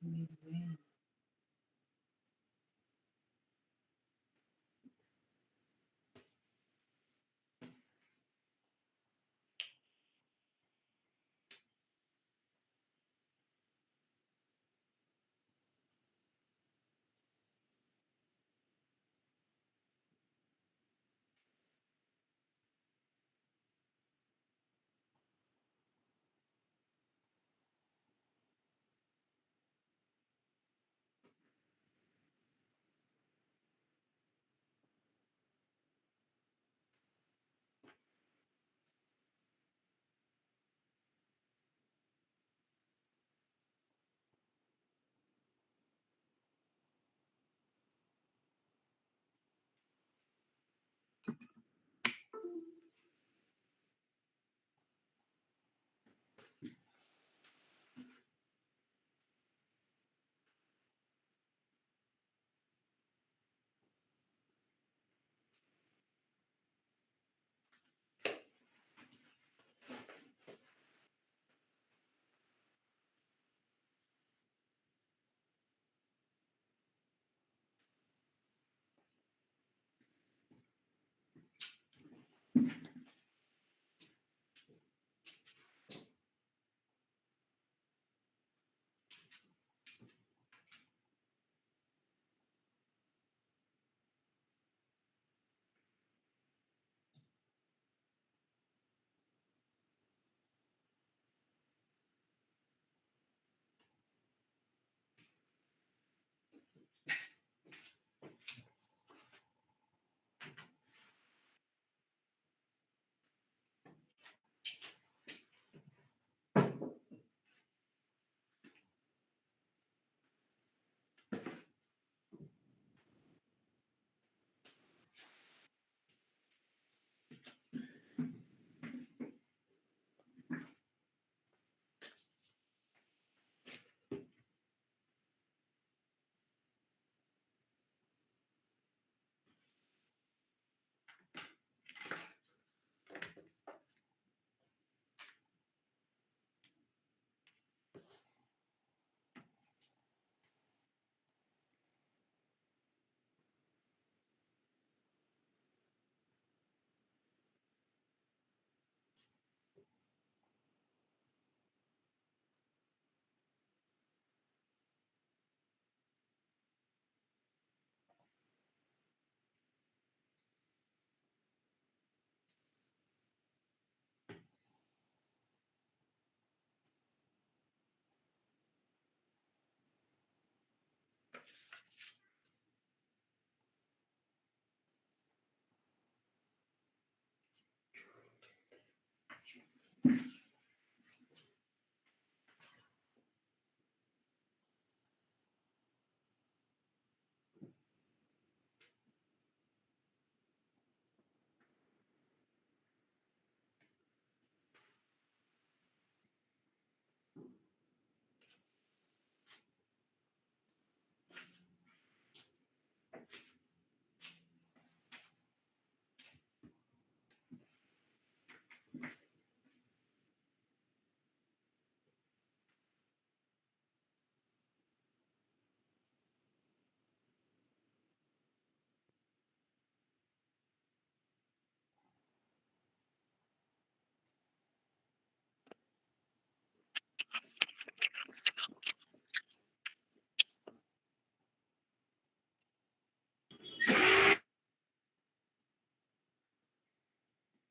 Muy bien.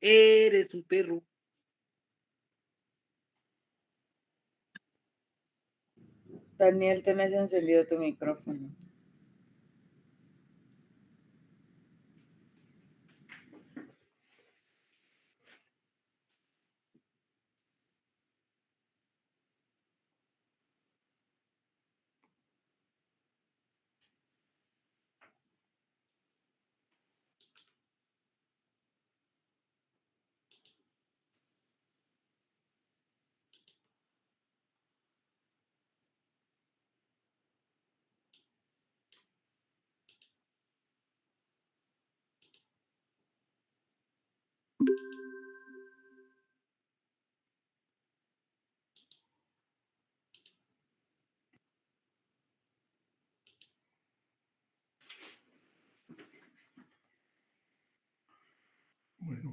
Eres un perro. Daniel, tenés encendido tu micrófono.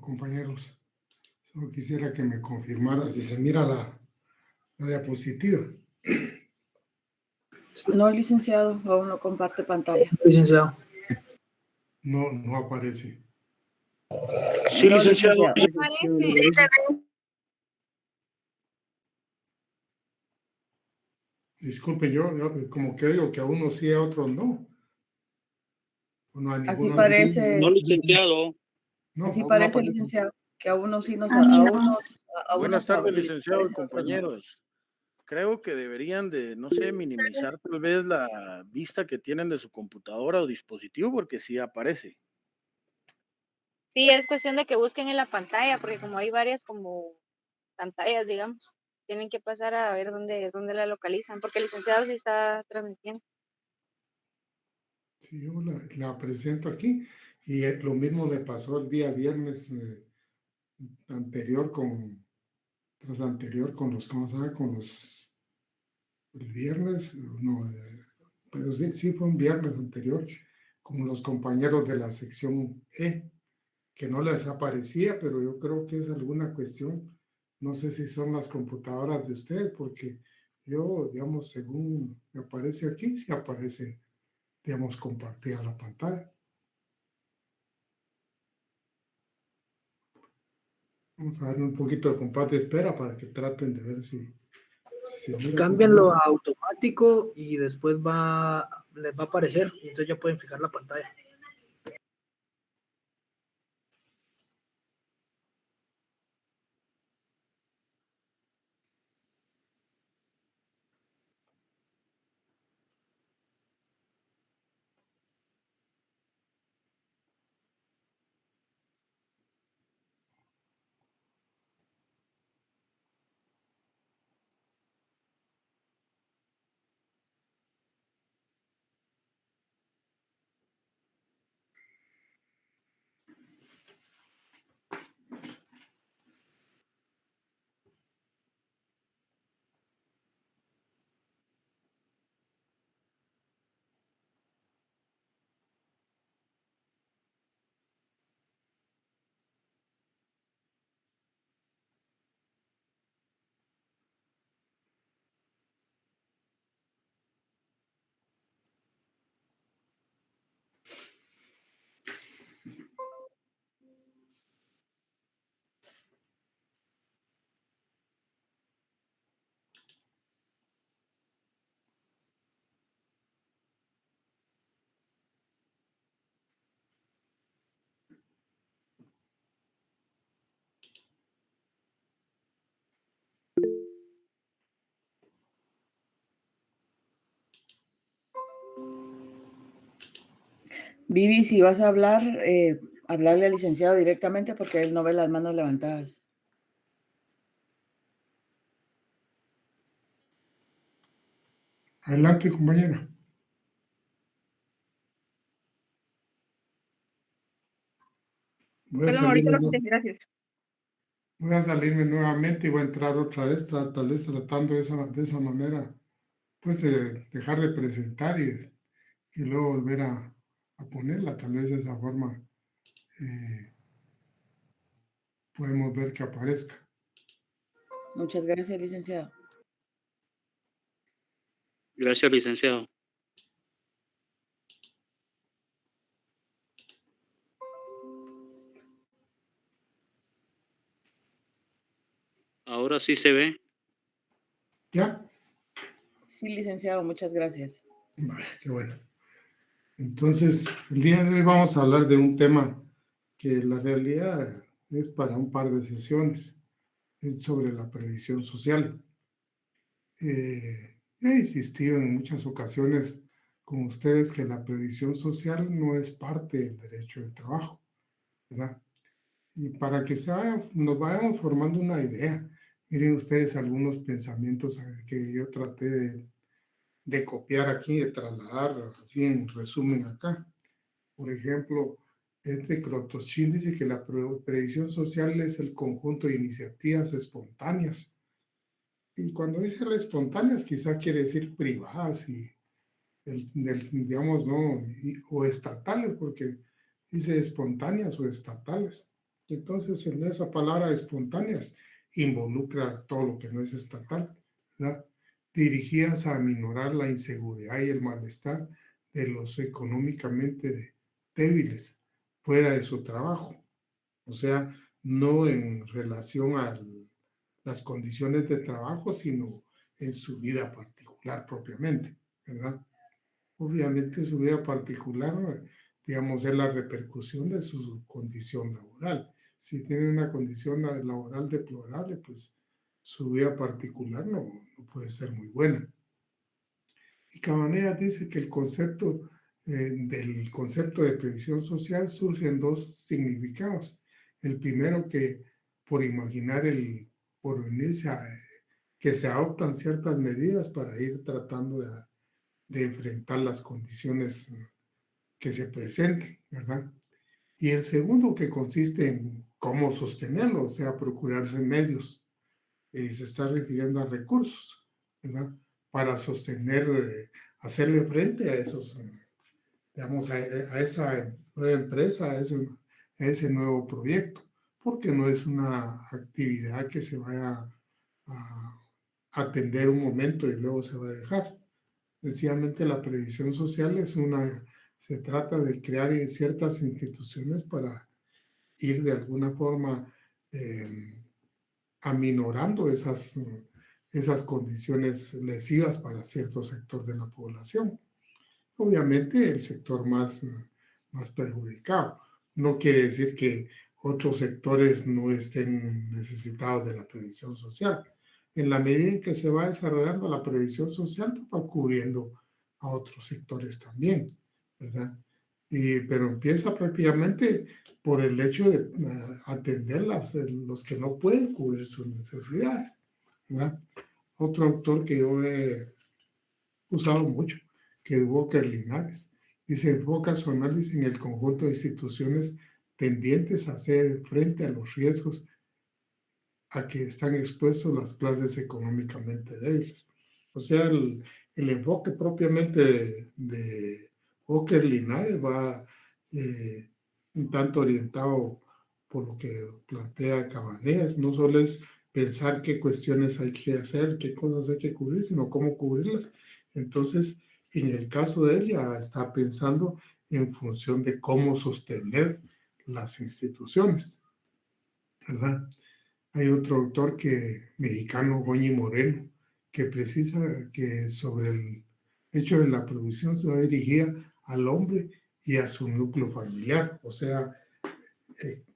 compañeros. Solo quisiera que me confirmara si se mira la diapositiva. No, licenciado, aún no comparte pantalla. Licenciado. No aparece. Sí, No, licenciado. Disculpen, yo como que digo que a unos sí, a otros no. No, a Así ninguno. parece, No, licenciado. No, así no parece, aparece. licenciado, que a unos sí nos, A mí a no. unos, a Buenas unos tardes, sí licenciado y parece, a otros no. compañeros. Creo que deberían de, no sé, minimizar tal vez la vista que tienen de su computadora o dispositivo, porque sí aparece. Sí, es cuestión de que busquen en la pantalla, porque como hay varias como pantallas, digamos, tienen que pasar a ver dónde la localizan, porque el licenciado sí está transmitiendo. Sí, yo la presento aquí y lo mismo me pasó el día viernes anterior tras anterior con los, ¿cómo se llama? Con los, el viernes, no, pero sí fue un viernes anterior, con los compañeros de la sección E, que no les aparecía, pero yo creo que es alguna cuestión, no sé si son las computadoras de ustedes, porque yo, digamos, según me aparece aquí, sí aparece, digamos, compartida la pantalla. Vamos a darle un poquito de compás de espera para que traten de ver si se mira. Cámbianlo a automático y después les va a aparecer y entonces ya pueden fijar la pantalla. Vivi, si vas a hablar, hablarle al licenciado directamente porque él no ve las manos levantadas. Adelante, compañera. Perdón, ahorita lo quité, gracias. Voy a salirme nuevamente y voy a entrar otra vez, tal vez tratando de esa manera, pues dejar de presentar y luego volver a ponerla. Tal vez de esa forma podemos ver que aparezca. Muchas gracias, licenciado. Gracias, licenciado. Ahora sí se ve. ¿Ya? Sí, licenciado, muchas gracias. Vale, qué bueno. Entonces, el día de hoy vamos a hablar de un tema que la realidad es para un par de sesiones. Es sobre la previsión social. He insistido en muchas ocasiones con ustedes que la previsión social no es parte del derecho de trabajo, ¿verdad? Y para que nos vayamos formando una idea, miren ustedes algunos pensamientos que yo traté de copiar aquí, de trasladar así en resumen acá. Por ejemplo, este Krotoschin dice que la previsión social es el conjunto de iniciativas espontáneas. Y cuando dice espontáneas, quizá quiere decir privadas y digamos, no, o estatales, porque dice espontáneas o estatales. Entonces, en esa palabra espontáneas involucra todo lo que no es estatal, ¿verdad? Dirigidas a aminorar la inseguridad y el malestar de los económicamente débiles fuera de su trabajo. O sea, no en relación a las condiciones de trabajo, sino en su vida particular propiamente, ¿verdad? Obviamente su vida particular, digamos, es la repercusión de su condición laboral. Si tiene una condición laboral deplorable, pues su vida particular no puede ser muy buena. Y Cabanillas dice que del concepto de previsión social surgen dos significados. El primero, que por imaginar el porvenir, que se adoptan ciertas medidas para ir tratando de enfrentar las condiciones que se presenten, ¿verdad? Y el segundo, que consiste en cómo sostenerlo, o sea, procurarse medios. Se está refiriendo a recursos, ¿verdad? Para sostener, hacerle frente a esos, digamos, a esa nueva empresa, a ese nuevo proyecto, porque no es una actividad que se vaya a atender un momento y luego se va a dejar. Sencillamente la previsión social se trata de crear ciertas instituciones para ir de alguna forma aminorando esas condiciones lesivas para cierto sector de la población. Obviamente el sector más perjudicado. No quiere decir que otros sectores no estén necesitados de la previsión social. En la medida en que se va desarrollando la previsión social, va cubriendo a otros sectores también, ¿verdad? Pero empieza prácticamente por el hecho de atender los que no pueden cubrir sus necesidades, ¿verdad? Otro autor que yo he usado mucho, que es Walker Linares, dice: enfoca su análisis en el conjunto de instituciones tendientes a hacer frente a los riesgos a que están expuestos las clases económicamente débiles. O sea, el enfoque propiamente de Walker Linares va un tanto orientado por lo que plantea Cabanillas. No solo es pensar qué cuestiones hay que hacer, qué cosas hay que cubrir, sino cómo cubrirlas. Entonces, en el caso de él, ya está pensando en función de cómo sostener las instituciones, ¿verdad? Hay otro autor mexicano, Goñi Moreno, que precisa que sobre el hecho de la provisión se va dirigida al hombre y a su núcleo familiar. O sea,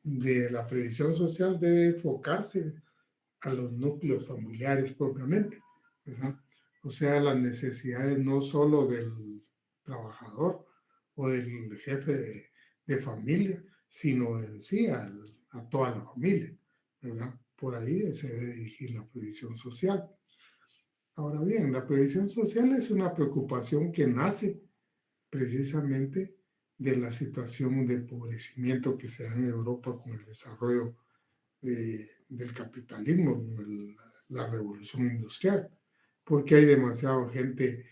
de la previsión social debe enfocarse a los núcleos familiares propiamente, ¿verdad? O sea, las necesidades no solo del trabajador o del jefe de familia, sino en sí a toda la familia, ¿verdad? Por ahí se debe dirigir la previsión social. Ahora bien, la previsión social es una preocupación que nace precisamente de la situación de empobrecimiento que se da en Europa con el desarrollo del capitalismo, la revolución industrial, porque hay demasiada gente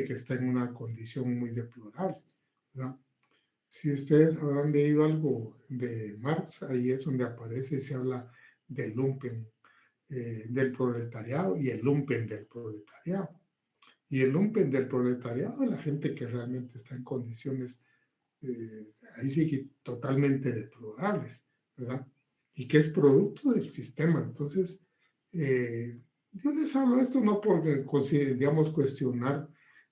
que está en una condición muy deplorable, ¿verdad? Si ustedes habrán leído algo de Marx, ahí es donde aparece y se habla del lumpen del proletariado y el lumpen del proletariado. Y el lumpen del proletariado es la gente que realmente está en condiciones, ahí sí que totalmente deplorables, ¿verdad? Y que es producto del sistema. Entonces, yo les hablo de esto no porque, digamos, cuestionar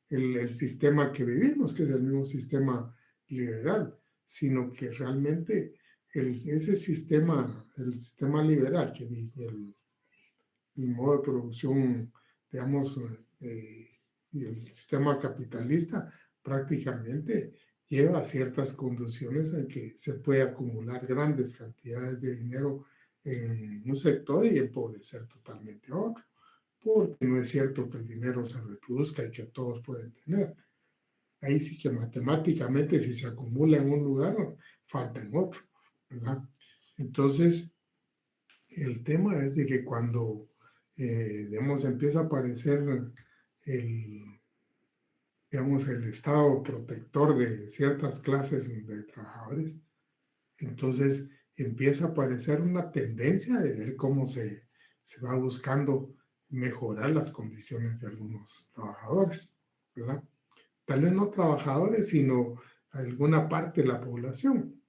el sistema que vivimos, que es el mismo sistema liberal, sino que realmente ese sistema, el sistema liberal, que el modo de producción, digamos, y el sistema capitalista prácticamente lleva a ciertas condiciones en que se puede acumular grandes cantidades de dinero en un sector y empobrecer totalmente a otro, porque no es cierto que el dinero se reproduzca y que todos pueden tener. Ahí sí que matemáticamente, si se acumula en un lugar, falta en otro, ¿verdad? Entonces, el tema es de que cuando, digamos, empieza a aparecer digamos, el Estado protector de ciertas clases de trabajadores, entonces empieza a aparecer una tendencia de ver cómo se va buscando mejorar las condiciones de algunos trabajadores, ¿verdad? Tal vez no trabajadores, sino alguna parte de la población.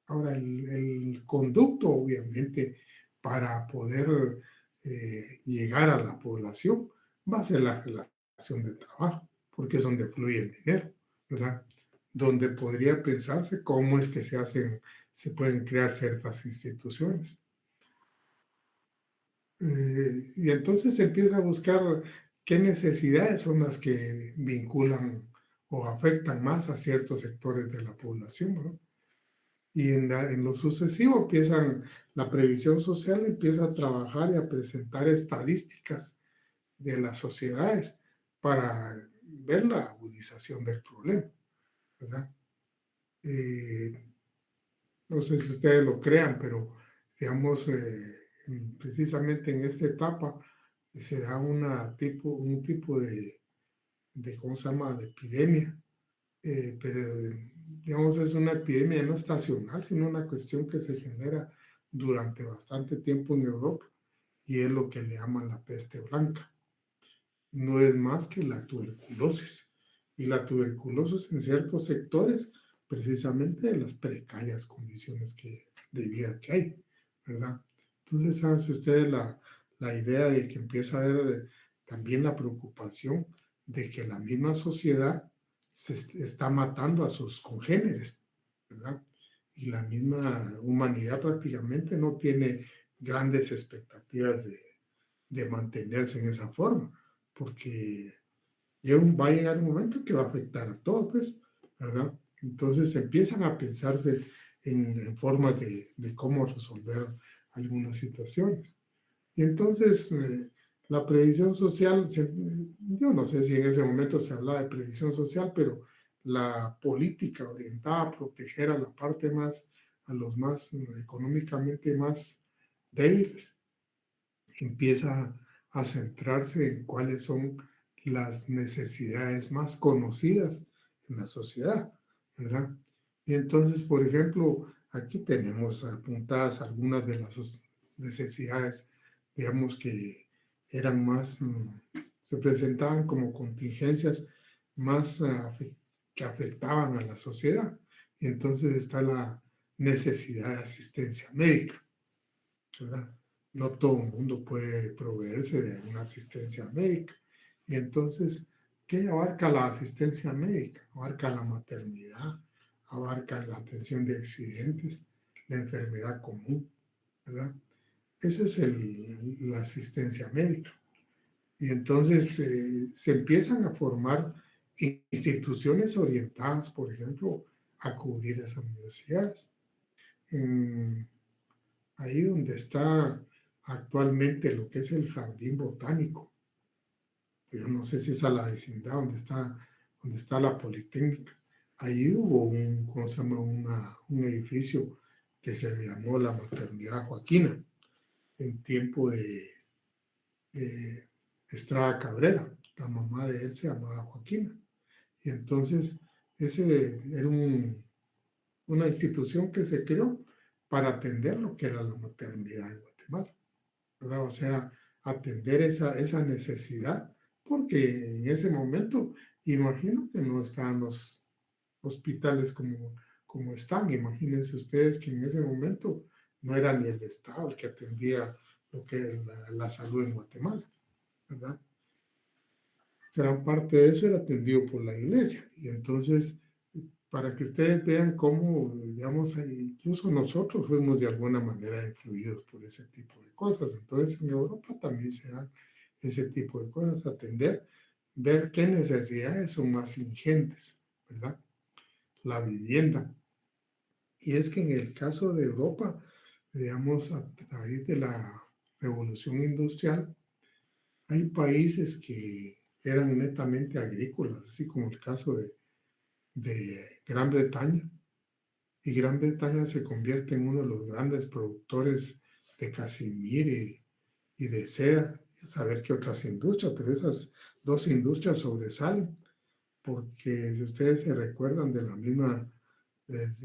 Ahora, el conducto, obviamente, para poder llegar a la población va a ser la relación de trabajo, porque es donde fluye el dinero, ¿verdad? Donde podría pensarse cómo es que se pueden crear ciertas instituciones. Y entonces se empieza a buscar qué necesidades son las que vinculan o afectan más a ciertos sectores de la población, ¿no? Y en lo sucesivo la previsión social empieza a trabajar y a presentar estadísticas de las sociedades para ver la agudización del problema, ¿verdad? No sé si ustedes lo crean, pero digamos, precisamente en esta etapa se da un tipo ¿cómo se llama?, de epidemia, pero digamos es una epidemia no estacional, sino una cuestión que se genera durante bastante tiempo en Europa y es lo que le llaman la peste blanca. No es más que la tuberculosis. Y la tuberculosis en ciertos sectores, precisamente de las precarias condiciones de vida que hay, ¿verdad? Entonces, ¿saben ustedes la idea de que empieza a haber también la preocupación de que la misma sociedad está matando a sus congéneres, ¿verdad? Y la misma humanidad prácticamente no tiene grandes expectativas de mantenerse en esa forma, porque va a llegar un momento que va a afectar a todos, pues, ¿verdad? Entonces empiezan a pensarse en formas de cómo resolver algunas situaciones. Y entonces la previsión social, yo no sé si en ese momento se hablaba de previsión social, pero la política orientada a proteger a la parte a los más económicamente más débiles, empieza a centrarse en cuáles son las necesidades más conocidas en la sociedad, ¿verdad? Y entonces, por ejemplo, aquí tenemos apuntadas algunas de las necesidades, digamos, que eran se presentaban como contingencias más que afectaban a la sociedad. Y entonces está la necesidad de asistencia médica, ¿verdad? No todo el mundo puede proveerse de una asistencia médica. Y entonces, ¿qué abarca la asistencia médica? Abarca la maternidad, abarca la atención de accidentes, la enfermedad común, ¿verdad? Esa es la asistencia médica. Y entonces se empiezan a formar instituciones orientadas, por ejemplo, a cubrir esas necesidades. Ahí donde está actualmente lo que es el jardín botánico, yo no sé si es a la vecindad donde está la Politécnica. Ahí hubo ¿cómo se llama? Un edificio que se llamó la Maternidad Joaquina, en tiempo de Estrada Cabrera. La mamá de él se llamaba Joaquina. Y entonces ese era una institución que se creó para atender lo que era la maternidad en Guatemala, ¿verdad? O sea, atender esa necesidad, porque en ese momento, imagino que no estaban los hospitales como están. Imagínense ustedes que en ese momento no era ni el Estado el que atendía lo que era la salud en Guatemala, ¿verdad? Gran parte de eso era atendido por la iglesia. Y entonces, para que ustedes vean cómo, digamos, incluso nosotros fuimos de alguna manera influidos por ese tipo de cosas. Entonces, en Europa también se dan ese tipo de cosas, ver qué necesidades son más ingentes, ¿verdad? La vivienda. Y es que en el caso de Europa, digamos, a través de la revolución industrial, hay países que eran netamente agrícolas, así como el caso de Gran Bretaña. Y Gran Bretaña se convierte en uno de los grandes productores de casimir y de seda, y saber qué otras industrias, pero esas dos industrias sobresalen, porque si ustedes se recuerdan de la misma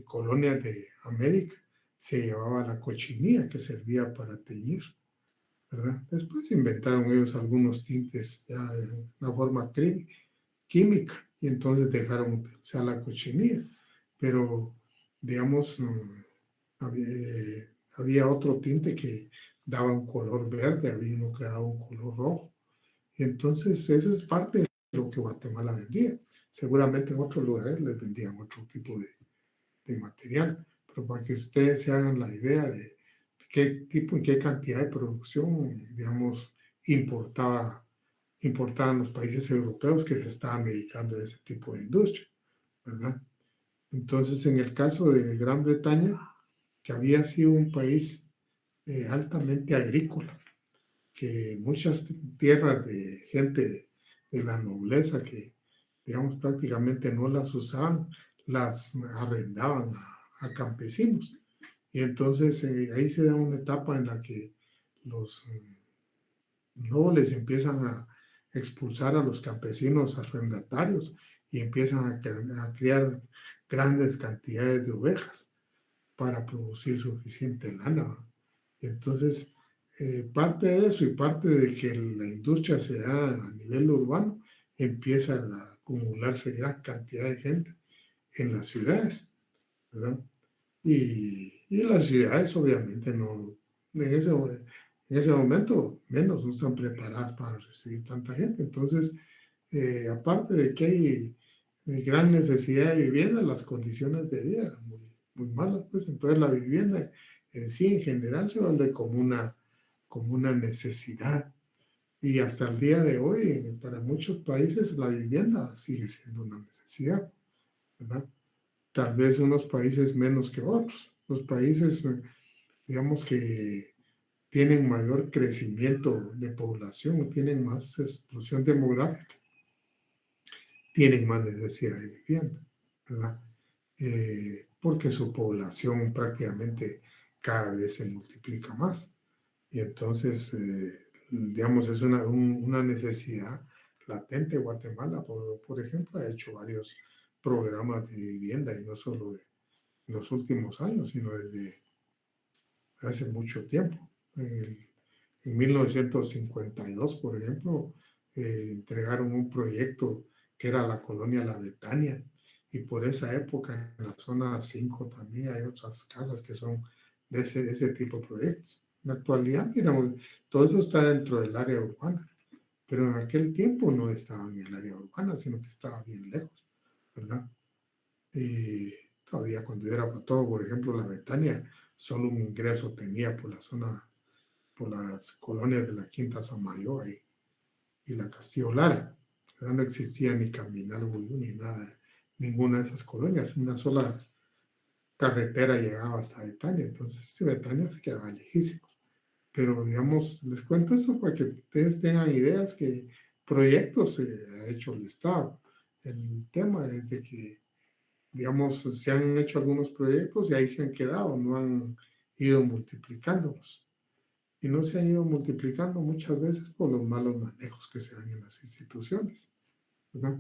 colonia de América, se llevaba la cochinilla que servía para teñir, ¿verdad? Después inventaron ellos algunos tintes ya de una forma química y entonces dejaron utilizar la cochinilla, pero digamos, había otro tinte que daba un color verde, había uno que daba un color rojo. Y entonces eso es parte de lo que Guatemala vendía. Seguramente en otros lugares les vendían otro tipo de material, pero para que ustedes se hagan la idea de qué tipo y qué cantidad de producción, digamos, importaban los países europeos que se estaban dedicando a ese tipo de industria, ¿verdad? Entonces, en el caso de Gran Bretaña, que había sido un país altamente agrícola, que muchas tierras de gente de la nobleza que, digamos, prácticamente no las usaban, las arrendaban a campesinos. Y entonces ahí se da una etapa en la que los nobles empiezan a expulsar a los campesinos arrendatarios y empiezan a criar grandes cantidades de ovejas para producir suficiente lana. Entonces, parte de eso y parte de que la industria se da a nivel urbano, empieza a acumularse gran cantidad de gente en las ciudades, ¿verdad? Y las ciudades obviamente no, en ese momento menos no están preparadas para recibir tanta gente. Entonces, aparte de que hay gran necesidad de vivienda, las condiciones de vida eran muy malas, pues entonces la vivienda en sí en general se vuelve como una necesidad. Y hasta el día de hoy, para muchos países, la vivienda sigue siendo una necesidad, ¿verdad? Tal vez unos países menos que otros. Los países, digamos que tienen mayor crecimiento de población, tienen más explosión demográfica, tienen más necesidad de vivienda, ¿verdad? Porque su población prácticamente cada vez se multiplica más. Y entonces, digamos, es una necesidad latente. Guatemala, por ejemplo, ha hecho varios programas de vivienda y no solo de los últimos años, sino desde hace mucho tiempo. En 1952, por ejemplo, entregaron un proyecto que era la colonia La Betania, y por esa época en la zona 5 también hay otras casas que son de ese tipo de proyectos. En la actualidad, miramos, todo eso está dentro del área urbana, pero en aquel tiempo no estaba en el área urbana, sino que estaba bien lejos, ¿verdad? Y todavía cuando yo era patólogo, por ejemplo, La Betania, solo un ingreso tenía por la zona, por las colonias de la Quinta Samayoa y la Castillo Lara. ¿Verdad? No existía ni Caminal Buyú ni nada, ninguna de esas colonias. Una sola carretera llegaba hasta Betania, entonces Betania se quedaba lejísimo. Pero, digamos, les cuento eso para que ustedes tengan ideas que proyectos ha hecho el Estado. El tema es de que, digamos, se han hecho algunos proyectos y ahí se han quedado, no han ido multiplicándolos. Y no se han ido multiplicando muchas veces por los malos manejos que se dan en las instituciones, ¿verdad?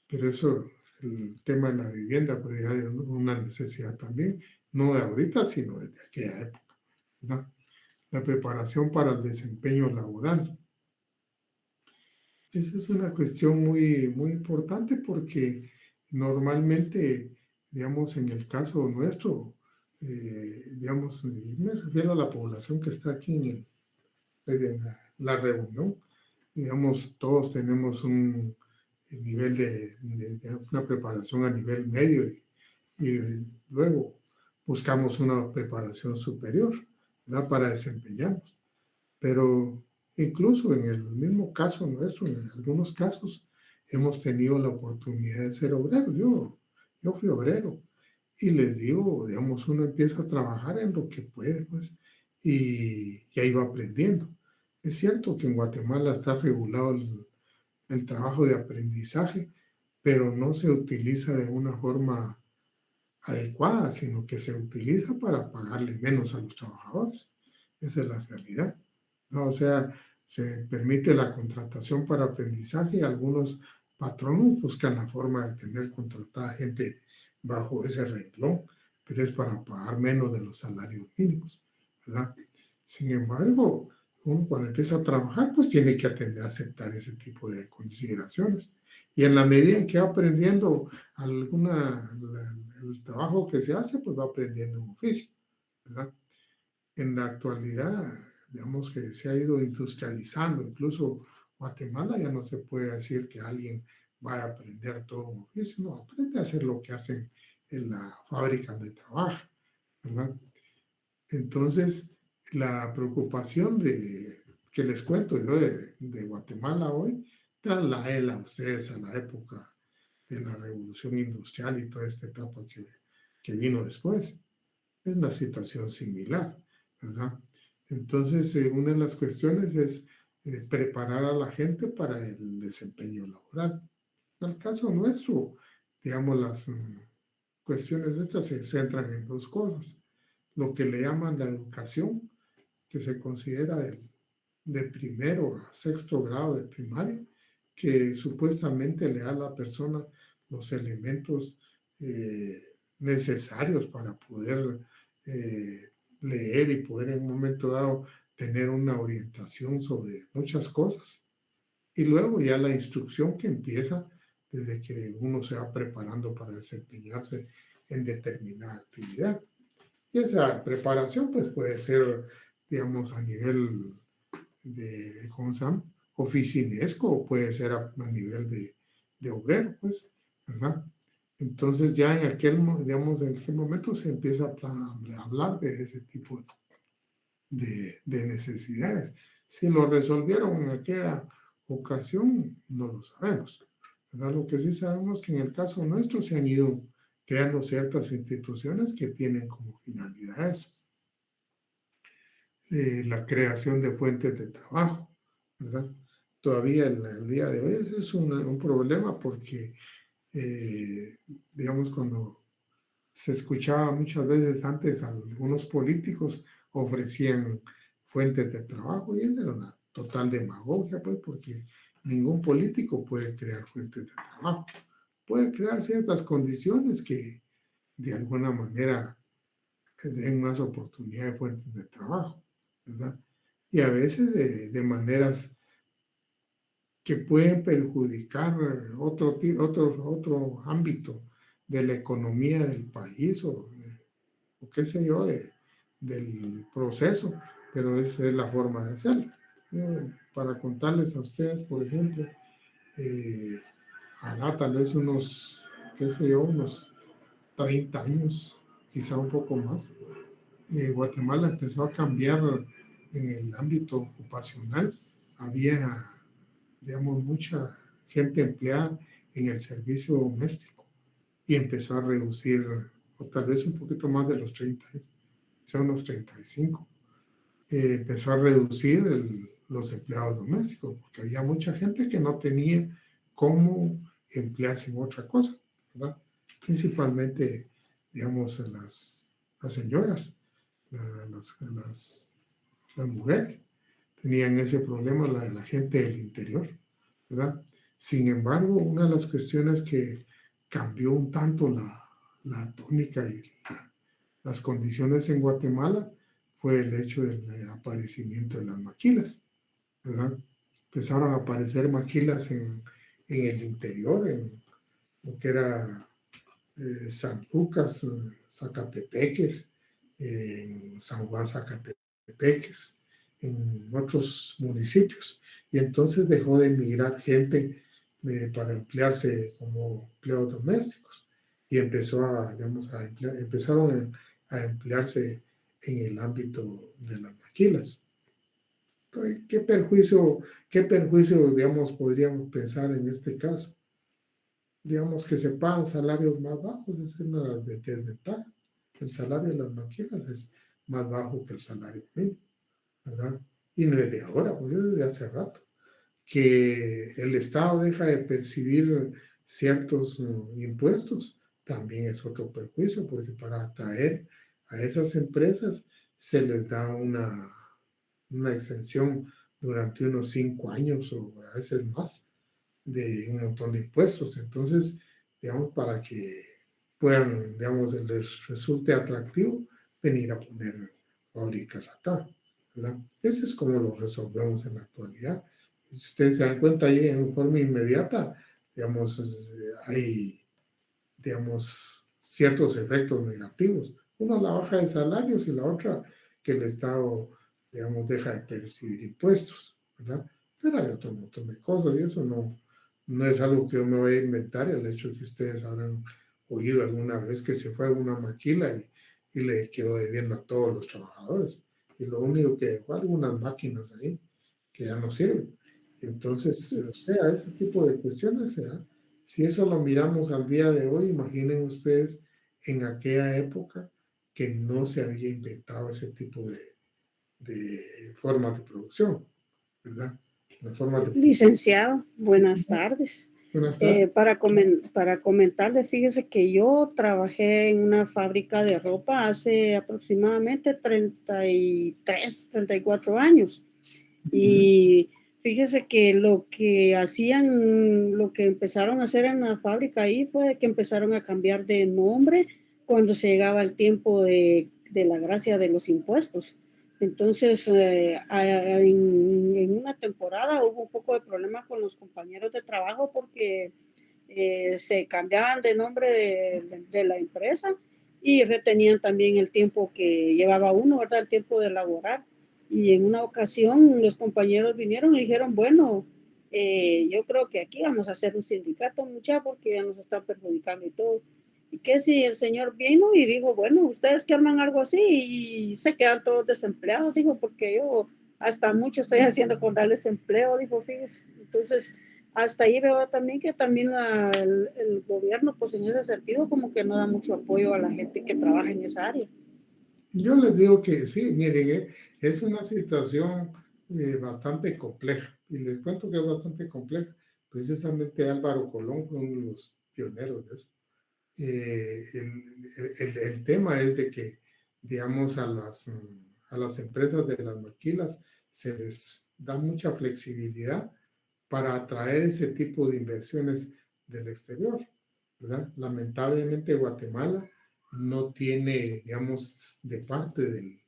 Pero eso, el tema de la vivienda, pues ya es una necesidad también, no de ahorita, sino desde aquella época, ¿verdad? La preparación para el desempeño laboral. Esa es una cuestión muy importante porque normalmente, digamos, en el caso nuestro, digamos, me refiero a la población que está aquí en la reunión, digamos, todos tenemos un nivel de una preparación a nivel medio y luego buscamos una preparación superior, ¿verdad? Para desempeñarnos. Pero incluso en el mismo caso nuestro, en algunos casos, hemos tenido la oportunidad de ser obreros. Yo fui obrero y les digo, digamos, uno empieza a trabajar en lo que puede, pues, y ahí va aprendiendo. Es cierto que en Guatemala está regulado el trabajo de aprendizaje, pero no se utiliza de una forma adecuada, sino que se utiliza para pagarle menos a los trabajadores. Esa es la realidad, ¿no? O sea, se permite la contratación para aprendizaje y algunos patronos buscan la forma de tener contratada gente bajo ese renglón, pero es para pagar menos de los salarios mínimos, ¿verdad? Sin embargo, uno cuando empieza a trabajar, pues tiene que atender a aceptar ese tipo de consideraciones. Y en la medida en que va aprendiendo el trabajo que se hace, pues va aprendiendo un oficio, ¿verdad? En la actualidad, digamos que se ha ido industrializando, incluso Guatemala ya no se puede decir que alguien vaya a aprender todo un oficio, no, aprende a hacer lo que hacen en la fábrica donde trabaja, ¿verdad? Entonces, la preocupación que les cuento yo de Guatemala hoy, traslaela a ustedes a la época de la revolución industrial y toda esta etapa que vino después. Es una situación similar, ¿verdad? Entonces, una de las cuestiones es preparar a la gente para el desempeño laboral. En el caso nuestro, digamos, las cuestiones estas se centran en dos cosas. Lo que le llaman la educación, que se considera de primero a sexto grado de primaria, que supuestamente le da a la persona los elementos necesarios para poder leer y poder en un momento dado tener una orientación sobre muchas cosas. Y luego ya la instrucción que empieza desde que uno se va preparando para desempeñarse en determinada actividad. Y esa preparación pues puede ser, digamos, a nivel ¿cómo se llama? Oficinesco, o puede ser a nivel de obrero, pues, ¿verdad? Entonces ya digamos, en aquel momento se empieza a hablar de ese tipo de necesidades. Si lo resolvieron en aquella ocasión, no lo sabemos, ¿verdad? Lo que sí sabemos es que en el caso nuestro se han ido creando ciertas instituciones que tienen como finalidades la creación de fuentes de trabajo, ¿verdad? Todavía el día de hoy es un problema porque, digamos, cuando se escuchaba muchas veces antes a algunos políticos ofrecían fuentes de trabajo y eso era una total demagogia, pues, porque ningún político puede crear fuentes de trabajo. Puede crear ciertas condiciones que de alguna manera den más oportunidad de fuentes de trabajo, ¿verdad? Y a veces de maneras que pueden perjudicar otro ámbito de la economía del país o qué sé yo, del proceso, pero esa es la forma de hacerlo. Para contarles a ustedes, por ejemplo, hará tal vez unos, qué sé yo, unos 30 años, quizá un poco más, Guatemala empezó a cambiar en el ámbito ocupacional. Había, digamos, mucha gente empleada en el servicio doméstico y empezó a reducir, o tal vez un poquito más de los 30 años, sea unos 35. Empezó a reducir los empleados domésticos, porque había mucha gente que no tenía cómo emplearse en otra cosa, ¿verdad? Principalmente, digamos, las señoras, las mujeres, tenían ese problema, la gente del interior, ¿verdad? Sin embargo, una de las cuestiones que cambió un tanto la tónica y las condiciones en Guatemala fue el hecho del aparecimiento de las maquilas, ¿verdad? Empezaron a aparecer maquilas en el interior, en lo que era San Lucas, Zacatepeques, en San Juan Zacatepeques, en otros municipios. Y entonces dejó de emigrar gente para emplearse como empleados domésticos y empezaron a emplearse en el ámbito de las maquilas. Entonces, ¿qué perjuicio, digamos, podríamos pensar en este caso? Digamos que se pagan salarios más bajos, es una desventaja. El salario de las maquilas es más bajo que el salario mínimo, ¿verdad? Y no es de ahora, pues es desde hace rato. Que el Estado deja de percibir ciertos impuestos, también es otro perjuicio, porque para atraer a esas empresas se les da una exención durante unos 5 años o a veces más de un montón de impuestos. Entonces, digamos, para que puedan, digamos, les resulte atractivo venir a poner fábricas acá, ¿verdad? Ese es como lo resolvemos en la actualidad. Si ustedes se dan cuenta ahí en forma inmediata, digamos, hay, digamos, ciertos efectos negativos. Uno, la baja de salarios y la otra, que el Estado, digamos, deja de percibir impuestos, ¿verdad? Pero hay otro montón de cosas y eso no es algo que yo me voy a inventar. El hecho de que ustedes habrán oído alguna vez que se fue a una maquila y le quedó debiendo a todos los trabajadores. Y lo único que dejó algunas máquinas ahí que ya no sirven. Entonces, o sea, ese tipo de cuestiones se da. Si eso lo miramos al día de hoy, imaginen ustedes en aquella época que no se había inventado ese tipo de formas de producción, ¿verdad? Las formas de... Licenciado, buenas Sí. tardes. Buenas tardes. Para comentarle, fíjese que yo trabajé en una fábrica de ropa hace aproximadamente 33, 34 años. Y fíjese que lo que hacían, lo que empezaron a hacer en la fábrica ahí fue que empezaron a cambiar de nombre cuando se llegaba el tiempo de la gracia de los impuestos. Entonces, en una temporada hubo un poco de problema con los compañeros de trabajo porque se cambiaban de nombre de la empresa y retenían también el tiempo que llevaba uno, ¿verdad? El tiempo de laborar. Y en una ocasión los compañeros vinieron y dijeron, bueno, yo creo que aquí vamos a hacer un sindicato, mucha, porque ya nos están perjudicando y todo. Y que si el señor vino y dijo, bueno, ustedes que arman algo así y se quedan todos desempleados, dijo, porque yo hasta mucho estoy haciendo con darles empleo, dijo, fíjese. Entonces, hasta ahí veo también que también el gobierno, pues en ese sentido, como que no da mucho apoyo a la gente que trabaja en esa área. Yo les digo que sí, miren, es una situación bastante compleja. Y les cuento que es bastante compleja. Precisamente Álvaro Colón fue uno de los pioneros de eso. El tema es de que, digamos, a las empresas de las maquilas se les da mucha flexibilidad para atraer ese tipo de inversiones del exterior, ¿verdad? Lamentablemente Guatemala no tiene, digamos, de parte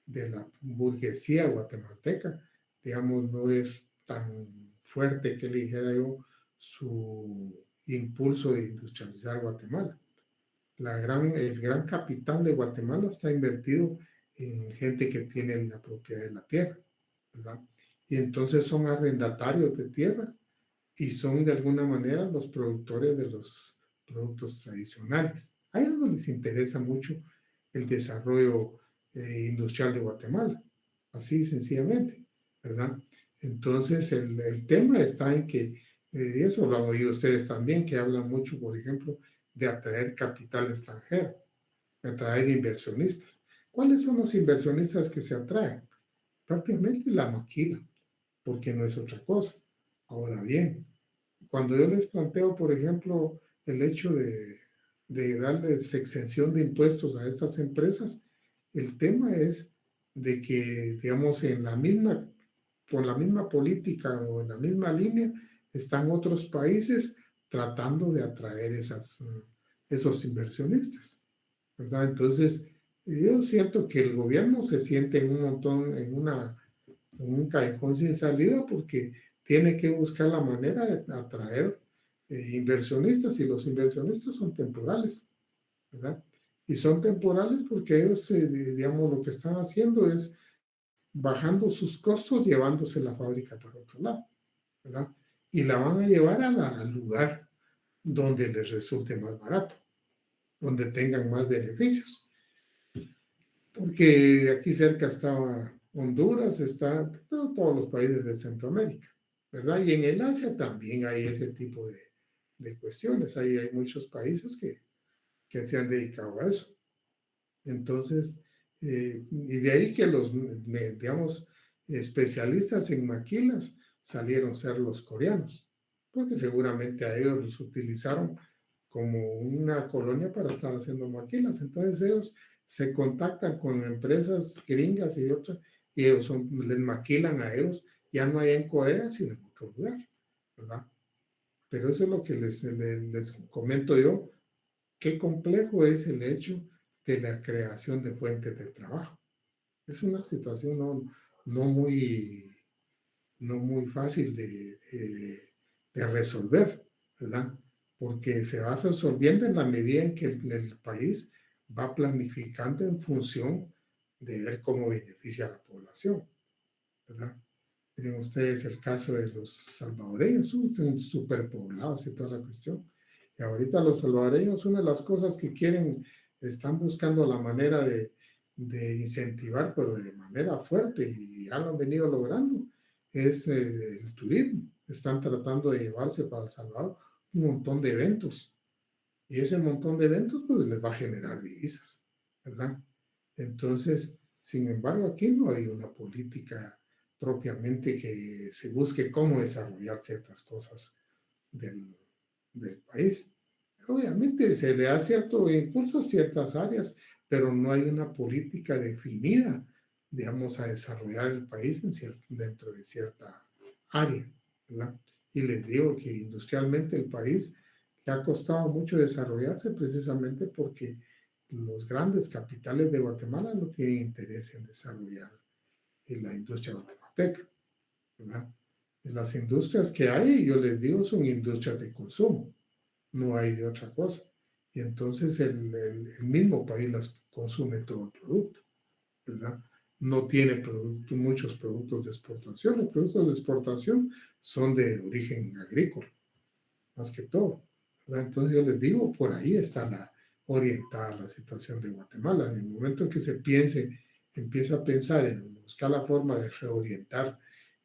de la burguesía guatemalteca, digamos, no es tan fuerte que le dijera yo su impulso de industrializar Guatemala. El gran capital de Guatemala está invertido en gente que tiene la propiedad de la tierra, ¿verdad? Y entonces son arrendatarios de tierra y son de alguna manera los productores de los productos tradicionales. A ellos no les interesa mucho el desarrollo industrial de Guatemala, así sencillamente, ¿verdad? Entonces el tema está en que, eso lo han oído ustedes también, que hablan mucho, por ejemplo, de atraer capital extranjero, de atraer inversionistas. ¿Cuáles son los inversionistas que se atraen? Prácticamente la maquila, porque no es otra cosa. Ahora bien, cuando yo les planteo, por ejemplo, el hecho de darles exención de impuestos a estas empresas, el tema es de que, digamos, con la misma política o en la misma línea, están otros países tratando de atraer esos inversionistas, ¿verdad? Entonces, yo siento que el gobierno se siente en un montón, en un callejón sin salida porque tiene que buscar la manera de atraer inversionistas y los inversionistas son temporales, ¿verdad? Y son temporales porque ellos, digamos, lo que están haciendo es bajando sus costos, llevándose la fábrica para otro lado, ¿verdad? Y la van a llevar al lugar donde les resulte más barato, donde tengan más beneficios. Porque aquí cerca estaba Honduras, está todos los países de Centroamérica, ¿verdad? Y en el Asia también hay ese tipo de cuestiones. Ahí hay muchos países que se han dedicado a eso. Entonces, y de ahí que los, digamos, especialistas en maquilas salieron a ser los coreanos, porque seguramente a ellos los utilizaron como una colonia para estar haciendo maquilas. Entonces ellos se contactan con empresas gringas y otras, y ellos les maquilan a ellos, ya no hay en Corea, sino en otro lugar, ¿verdad? Pero eso es lo que les comento yo, qué complejo es el hecho de la creación de fuentes de trabajo. Es una situación no muy fácil de resolver, ¿verdad? Porque se va resolviendo en la medida en que el país va planificando en función de ver cómo beneficia a la población, ¿verdad? Miren ustedes el caso de los salvadoreños, son superpoblados y toda la cuestión. Y ahorita los salvadoreños, una de las cosas que quieren, están buscando la manera de incentivar, pero de manera fuerte, y ya lo han venido logrando, es el turismo. Están tratando de llevarse para El Salvador un montón de eventos. Y ese montón de eventos, pues les va a generar divisas, ¿verdad? Entonces, sin embargo, aquí no hay una política propiamente que se busque cómo desarrollar ciertas cosas del país. Obviamente se le da cierto impulso a ciertas áreas, pero no hay una política definida, digamos, a desarrollar el país dentro de cierta área, ¿verdad? Y les digo que industrialmente el país le ha costado mucho desarrollarse precisamente porque los grandes capitales de Guatemala no tienen interés en desarrollar la industria guatemalteca, ¿verdad? Las industrias que hay, yo les digo, son industrias de consumo, no hay de otra cosa. Y entonces el mismo país las consume todo el producto, ¿verdad? No tiene muchos productos de exportación. Los productos de exportación son de origen agrícola, más que todo, ¿verdad? Entonces yo les digo, por ahí está orientada la situación de Guatemala. En el momento en que se empieza a pensar en buscar la forma de reorientar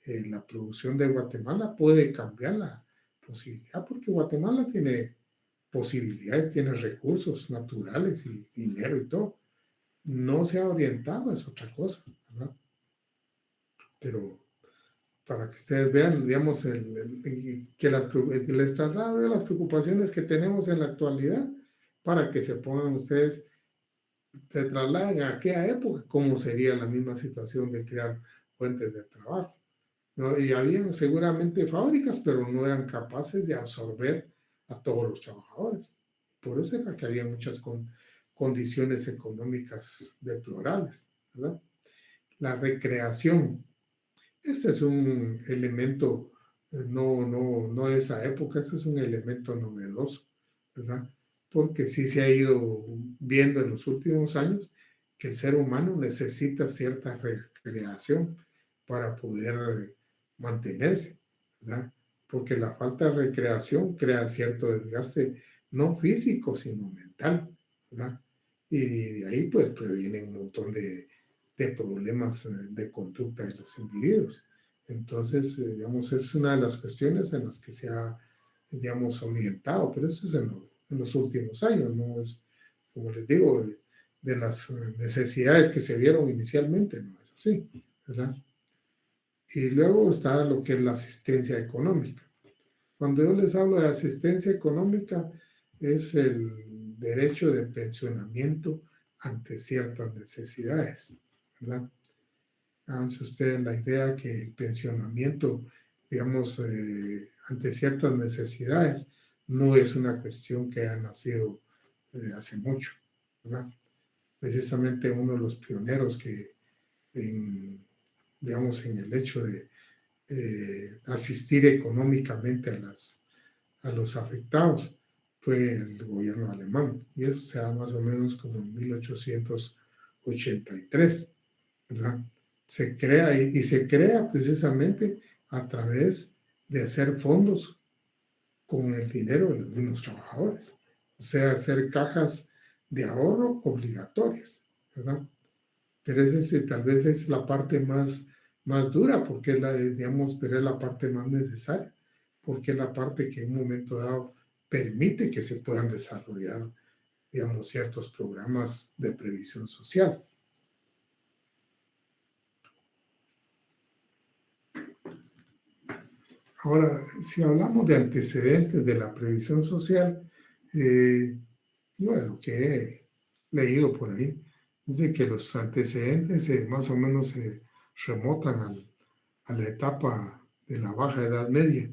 la producción de Guatemala, puede cambiar la posibilidad, porque Guatemala tiene posibilidades, tiene recursos naturales y dinero y todo. No se ha orientado, es otra cosa, ¿verdad? Pero para que ustedes vean, digamos, que les traslado las preocupaciones que tenemos en la actualidad, para que se pongan ustedes, se trasladen a aquella época, cómo sería la misma situación de crear fuentes de trabajo, ¿no? Y habían seguramente fábricas, pero no eran capaces de absorber a todos los trabajadores. Por eso era que había muchas condiciones económicas deplorables, ¿verdad? La recreación. Este es un elemento, no de esa época, este es un elemento novedoso, ¿verdad? Porque sí se ha ido viendo en los últimos años que el ser humano necesita cierta recreación para poder mantenerse, ¿verdad? Porque la falta de recreación crea cierto desgaste, no físico, sino mental, ¿verdad? Y de ahí pues previenen un montón de problemas de conducta de los individuos. Entonces, digamos, es una de las cuestiones en las que se ha, digamos, orientado, pero eso es en los últimos años, no es, como les digo, de las necesidades que se vieron inicialmente, no es así, ¿verdad? Y luego está lo que es la asistencia económica. Cuando yo les hablo de asistencia económica, es el derecho de pensionamiento ante ciertas necesidades, ¿verdad? Háganse ustedes la idea que el pensionamiento, digamos, ante ciertas necesidades, no es una cuestión que haya nacido hace mucho, ¿verdad? Precisamente uno de los pioneros que, digamos, en el hecho de asistir económicamente a los afectados fue el gobierno alemán, y eso se da más o menos como en 1883, ¿verdad? Se crea y se crea precisamente a través de hacer fondos con el dinero de los mismos trabajadores, o sea, hacer cajas de ahorro obligatorias, ¿verdad? Pero tal vez es la parte más dura, porque es digamos, pero es la parte más necesaria, porque es la parte que en un momento dado permite que se puedan desarrollar, digamos, ciertos programas de previsión social. Ahora, si hablamos de antecedentes de la previsión social, lo que he leído por ahí es de que los antecedentes más o menos se remontan a la etapa de la Baja Edad Media,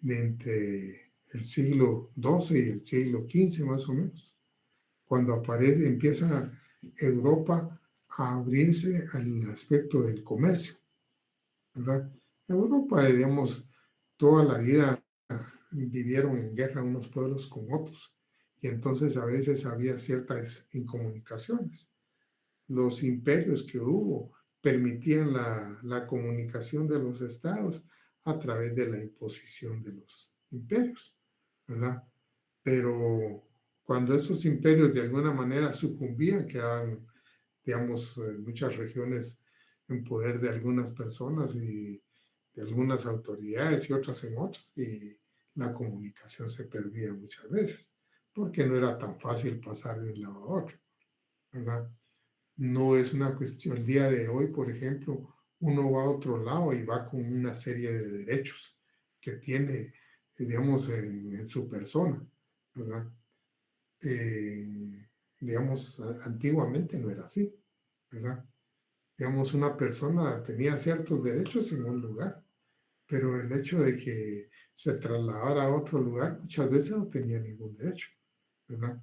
entre el siglo XII y el siglo XV más o menos, cuando empieza Europa a abrirse al aspecto del comercio, ¿verdad? Europa, digamos, toda la vida vivieron en guerra unos pueblos con otros, y entonces a veces había ciertas incomunicaciones. Los imperios que hubo permitían la comunicación de los estados a través de la imposición de los imperios, ¿verdad? Pero cuando esos imperios de alguna manera sucumbían, quedaban, digamos, muchas regiones en poder de algunas personas y de algunas autoridades y otras en otras, y la comunicación se perdía muchas veces, porque no era tan fácil pasar de un lado a otro, ¿verdad? No es una cuestión, el día de hoy, por ejemplo, uno va a otro lado y va con una serie de derechos que tiene, digamos, en su persona, ¿verdad? Digamos, antiguamente no era así, ¿verdad? Digamos, una persona tenía ciertos derechos en un lugar, pero el hecho de que se trasladara a otro lugar muchas veces no tenía ningún derecho, ¿verdad?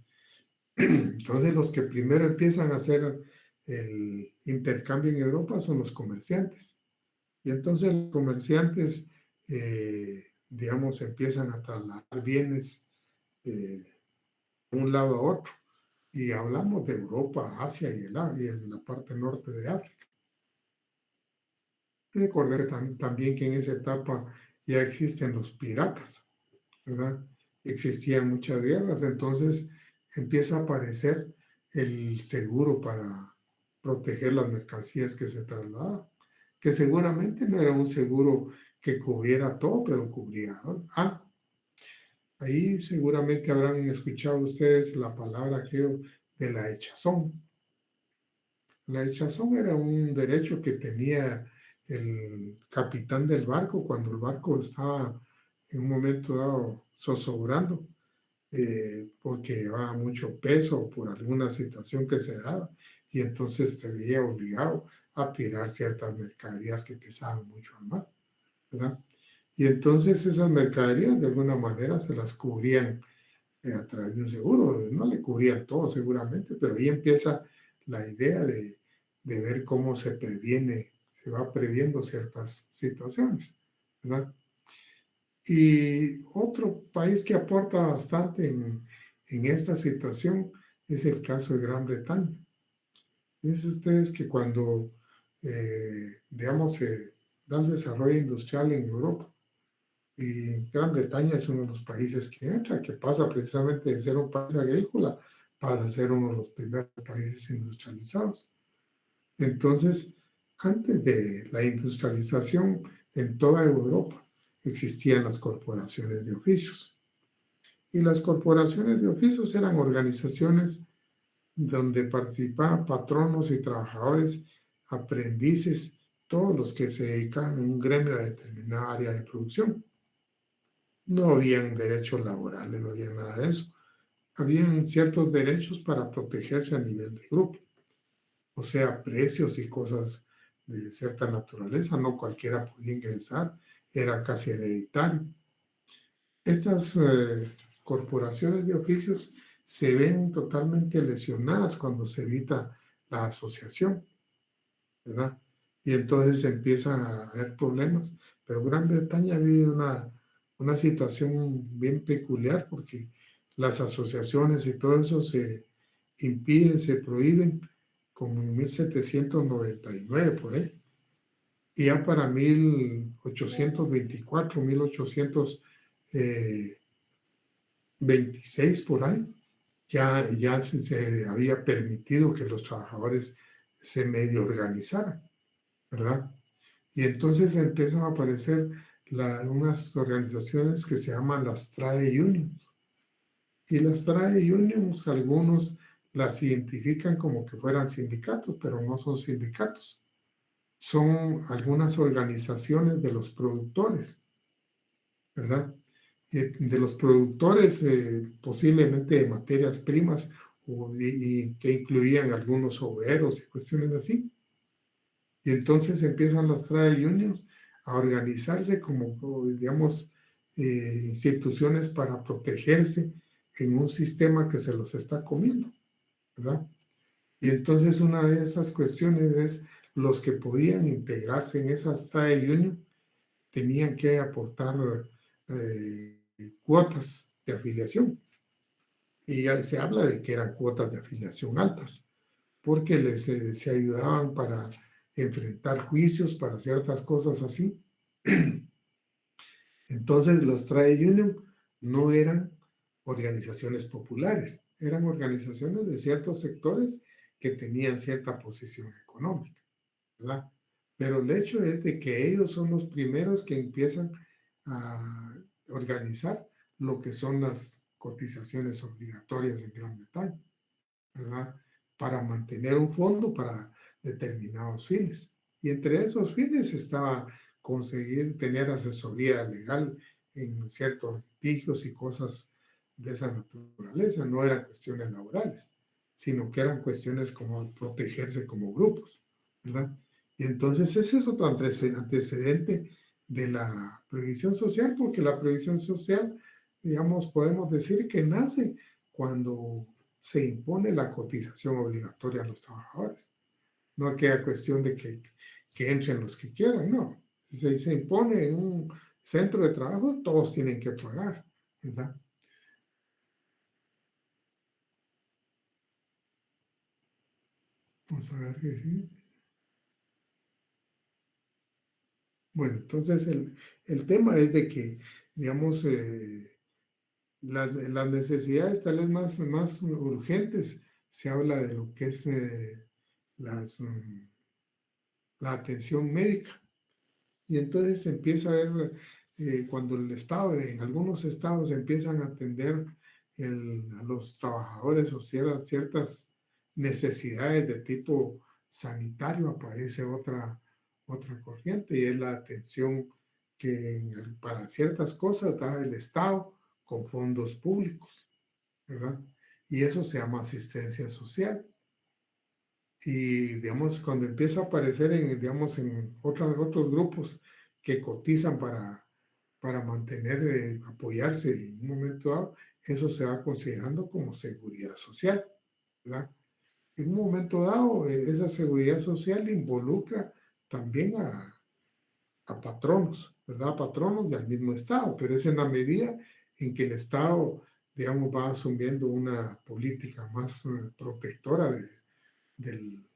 Entonces los que primero empiezan a hacer el intercambio en Europa son los comerciantes. Y entonces los comerciantes, digamos, empiezan a trasladar bienes de un lado a otro. Y hablamos de Europa, Asia y en la parte norte de África. Y recordar también que en esa etapa ya existen los piratas, ¿verdad? Existían muchas guerras, entonces empieza a aparecer el seguro para proteger las mercancías que se trasladaban, que seguramente no era un seguro que cubriera todo, pero cubría algo. Ahí seguramente habrán escuchado ustedes la palabra aquello de la echazón. La echazón era un derecho que tenía el capitán del barco cuando el barco estaba en un momento dado zozobrando, porque llevaba mucho peso o por alguna situación que se daba, y entonces se veía obligado a tirar ciertas mercaderías que pesaban mucho al mar, ¿verdad? Y entonces esas mercaderías de alguna manera se las cubrían a través de un seguro. No le cubrían todo seguramente, pero ahí empieza la idea de ver cómo se previene, se va previendo ciertas situaciones, ¿verdad? Y otro país que aporta bastante en esta situación es el caso de Gran Bretaña. Fíjense ustedes que cuando, digamos, se da el desarrollo industrial en Europa, y Gran Bretaña es uno de los países que entra, que pasa precisamente de ser un país agrícola, pasa a ser uno de los primeros países industrializados. Entonces, antes de la industrialización en toda Europa, existían las corporaciones de oficios. Y las corporaciones de oficios eran organizaciones donde participaban patronos y trabajadores, aprendices, todos los que se dedican a un gremio a determinada área de producción. No habían derechos laborales, no había nada de eso. Habían ciertos derechos para protegerse a nivel de grupo. O sea, precios y cosas de cierta naturaleza, no cualquiera podía ingresar, era casi hereditario. Estas corporaciones de oficios se ven totalmente lesionadas cuando se evita la asociación, ¿verdad? Y entonces empiezan a haber problemas. Pero Gran Bretaña vive una situación bien peculiar porque las asociaciones y todo eso se impiden, se prohíben como en 1799 por ahí. Y ya para 1824, 1826 por ahí, ya se había permitido que los trabajadores se medio organizaran, ¿verdad? Y entonces empiezan a aparecer unas organizaciones que se llaman las trade unions. Y las trade unions, algunos las identifican como que fueran sindicatos, pero no son sindicatos. Son algunas organizaciones de los productores, ¿verdad? De los productores posiblemente de materias primas y que incluían algunos obreros y cuestiones así. Y entonces empiezan las trade unions a organizarse como digamos, instituciones para protegerse en un sistema que se los está comiendo, ¿verdad? Y entonces una de esas cuestiones es los que podían integrarse en esas trade union tenían que aportar cuotas de afiliación. Y ya se habla de que eran cuotas de afiliación altas, porque se ayudaban para enfrentar juicios, para ciertas cosas así. Entonces, los trade union no eran organizaciones populares, eran organizaciones de ciertos sectores que tenían cierta posición económica, ¿verdad? Pero el hecho es de que ellos son los primeros que empiezan a organizar lo que son las cotizaciones obligatorias en Gran Bretaña, ¿verdad? Para mantener un fondo para determinados fines. Y entre esos fines estaba conseguir tener asesoría legal en ciertos litigios y cosas de esa naturaleza. No eran cuestiones laborales, sino que eran cuestiones como protegerse como grupos, ¿verdad? Y entonces ese es otro antecedente de la previsión social, porque la previsión social, digamos, podemos decir que nace cuando se impone la cotización obligatoria a los trabajadores. No aquella cuestión de que entren los que quieran, no. Si se impone en un centro de trabajo, todos tienen que pagar, ¿verdad? Vamos a ver qué sigue. Bueno, entonces el tema es de que, digamos, las necesidades tal vez más urgentes, se habla de lo que es la atención médica. Y entonces se empieza a ver, cuando el Estado, en algunos estados empiezan a atender a los trabajadores o ciertas necesidades de tipo sanitario, aparece otra corriente y es la atención que para ciertas cosas da el Estado con fondos públicos, ¿verdad? Y eso se llama asistencia social. Y, digamos, cuando empieza a aparecer digamos, en otros grupos que cotizan para mantener, apoyarse en un momento dado, eso se va considerando como seguridad social, ¿verdad? En un momento dado, esa seguridad social involucra también a patronos, ¿verdad? A patronos y al mismo Estado, pero es en la medida en que el Estado, digamos, va asumiendo una política más protectora del,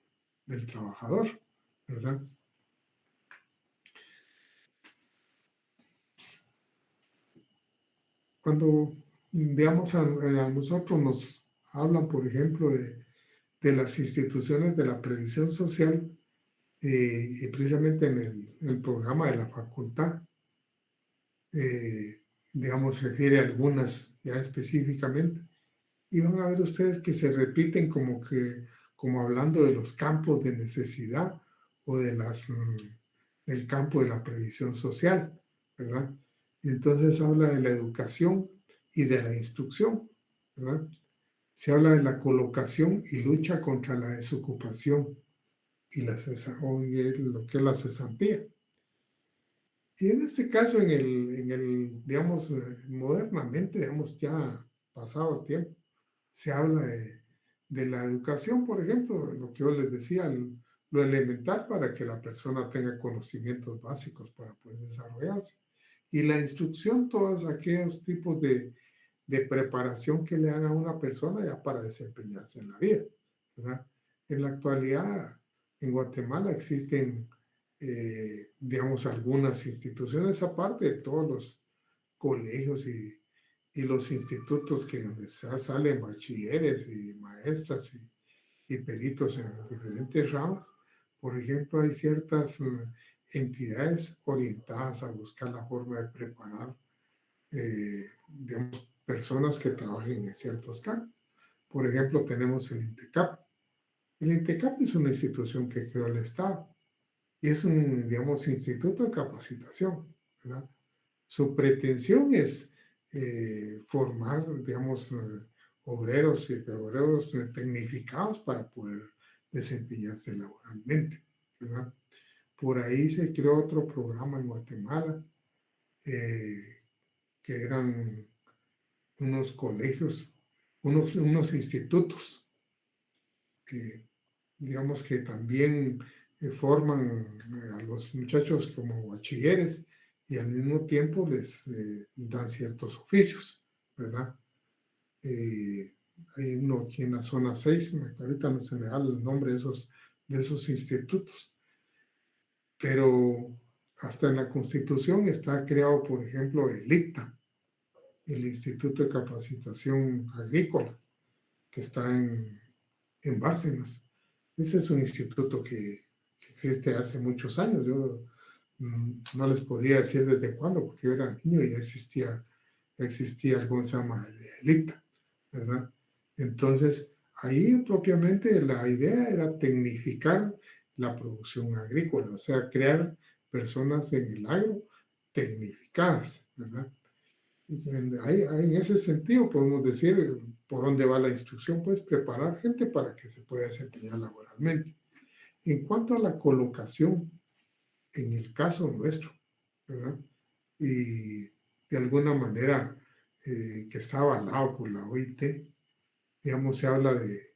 del trabajador, ¿verdad? Cuando, digamos, a nosotros nos hablan, por ejemplo, de las instituciones de la previsión social, y precisamente en el programa de la facultad, digamos, refiere a algunas ya específicamente, y van a ver ustedes que se repiten como hablando de los campos de necesidad o del campo de la previsión social, ¿verdad? Y entonces habla de la educación y de la instrucción, ¿verdad? Se habla de la colocación y lucha contra la desocupación y lo que es la cesantía. Y en este caso, digamos, modernamente, digamos, ya pasado el tiempo, se habla de la educación, por ejemplo, lo que yo les decía, lo elemental para que la persona tenga conocimientos básicos para poder desarrollarse. Y la instrucción, todos aquellos tipos de preparación que le dan a una persona ya para desempeñarse en la vida, ¿verdad? En la actualidad, en Guatemala existen, digamos, algunas instituciones, aparte de todos los colegios y los institutos donde salen bachilleres y maestras y peritos en diferentes ramas. Por ejemplo, hay ciertas entidades orientadas a buscar la forma de preparar, digamos, personas que trabajen en ciertos campos. Por ejemplo, tenemos el INTECAP. El INTECAP es una institución que creó el Estado y es un, digamos, instituto de capacitación, ¿verdad? Su pretensión es formar, digamos, obreros tecnificados para poder desempeñarse laboralmente, ¿verdad? Por ahí se creó otro programa en Guatemala, que eran unos colegios, unos institutos que, digamos que también forman a los muchachos como bachilleres y al mismo tiempo les dan ciertos oficios, ¿verdad? Hay uno aquí en la zona 6, ahorita no se me da el nombre de esos institutos, pero hasta en la Constitución está creado, por ejemplo, el ICTA, el Instituto de Capacitación Agrícola, que está en Bárcenas. Ese es un instituto que existe hace muchos años. Yo no les podría decir desde cuándo, porque yo era niño y ya existía ¿cómo se llama? El ICTA, ¿verdad? Entonces, ahí propiamente la idea era tecnificar la producción agrícola, o sea, crear personas en el agro tecnificadas, ¿verdad? En ese sentido podemos decir por dónde va la instrucción, pues preparar gente para que se pueda desempeñar laboralmente. En cuanto a la colocación, en el caso nuestro, ¿verdad? Y de alguna manera que está avalado por la OIT, digamos, se habla de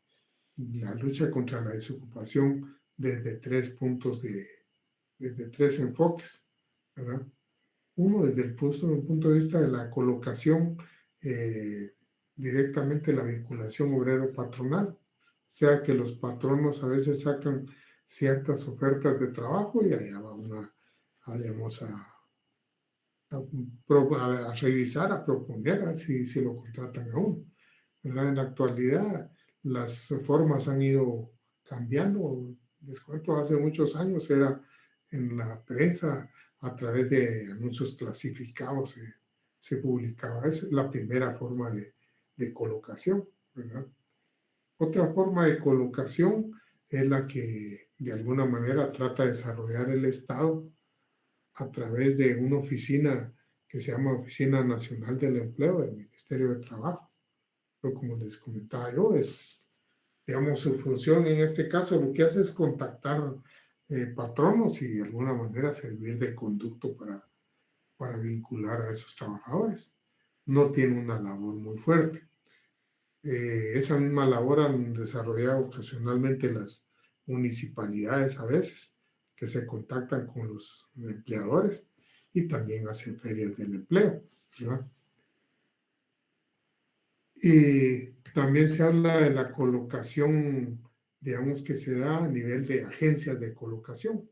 la lucha contra la desocupación desde desde tres enfoques, ¿verdad? Uno, desde el punto de vista de la colocación, directamente la vinculación obrero-patronal. O sea que los patronos a veces sacan ciertas ofertas de trabajo y allá vamos a revisar, a proponer, a ver si lo contratan a uno, ¿verdad? En la actualidad las formas han ido cambiando. Les cuento, hace muchos años era en la prensa, a través de anuncios clasificados se publicaba. Esa es la primera forma de colocación, ¿verdad? Otra forma de colocación es la que de alguna manera trata de desarrollar el Estado a través de una oficina que se llama Oficina Nacional del Empleo del Ministerio de Trabajo. Pero como les comentaba yo, digamos, su función en este caso lo que hace es contactar patronos y de alguna manera servir de conducto para vincular a esos trabajadores. No tiene una labor muy fuerte. Esa misma labor han desarrollado ocasionalmente las municipalidades a veces, que se contactan con los empleadores y también hacen ferias del empleo, ¿verdad? Y también se habla de la colocación, digamos, que se da a nivel de agencias de colocación.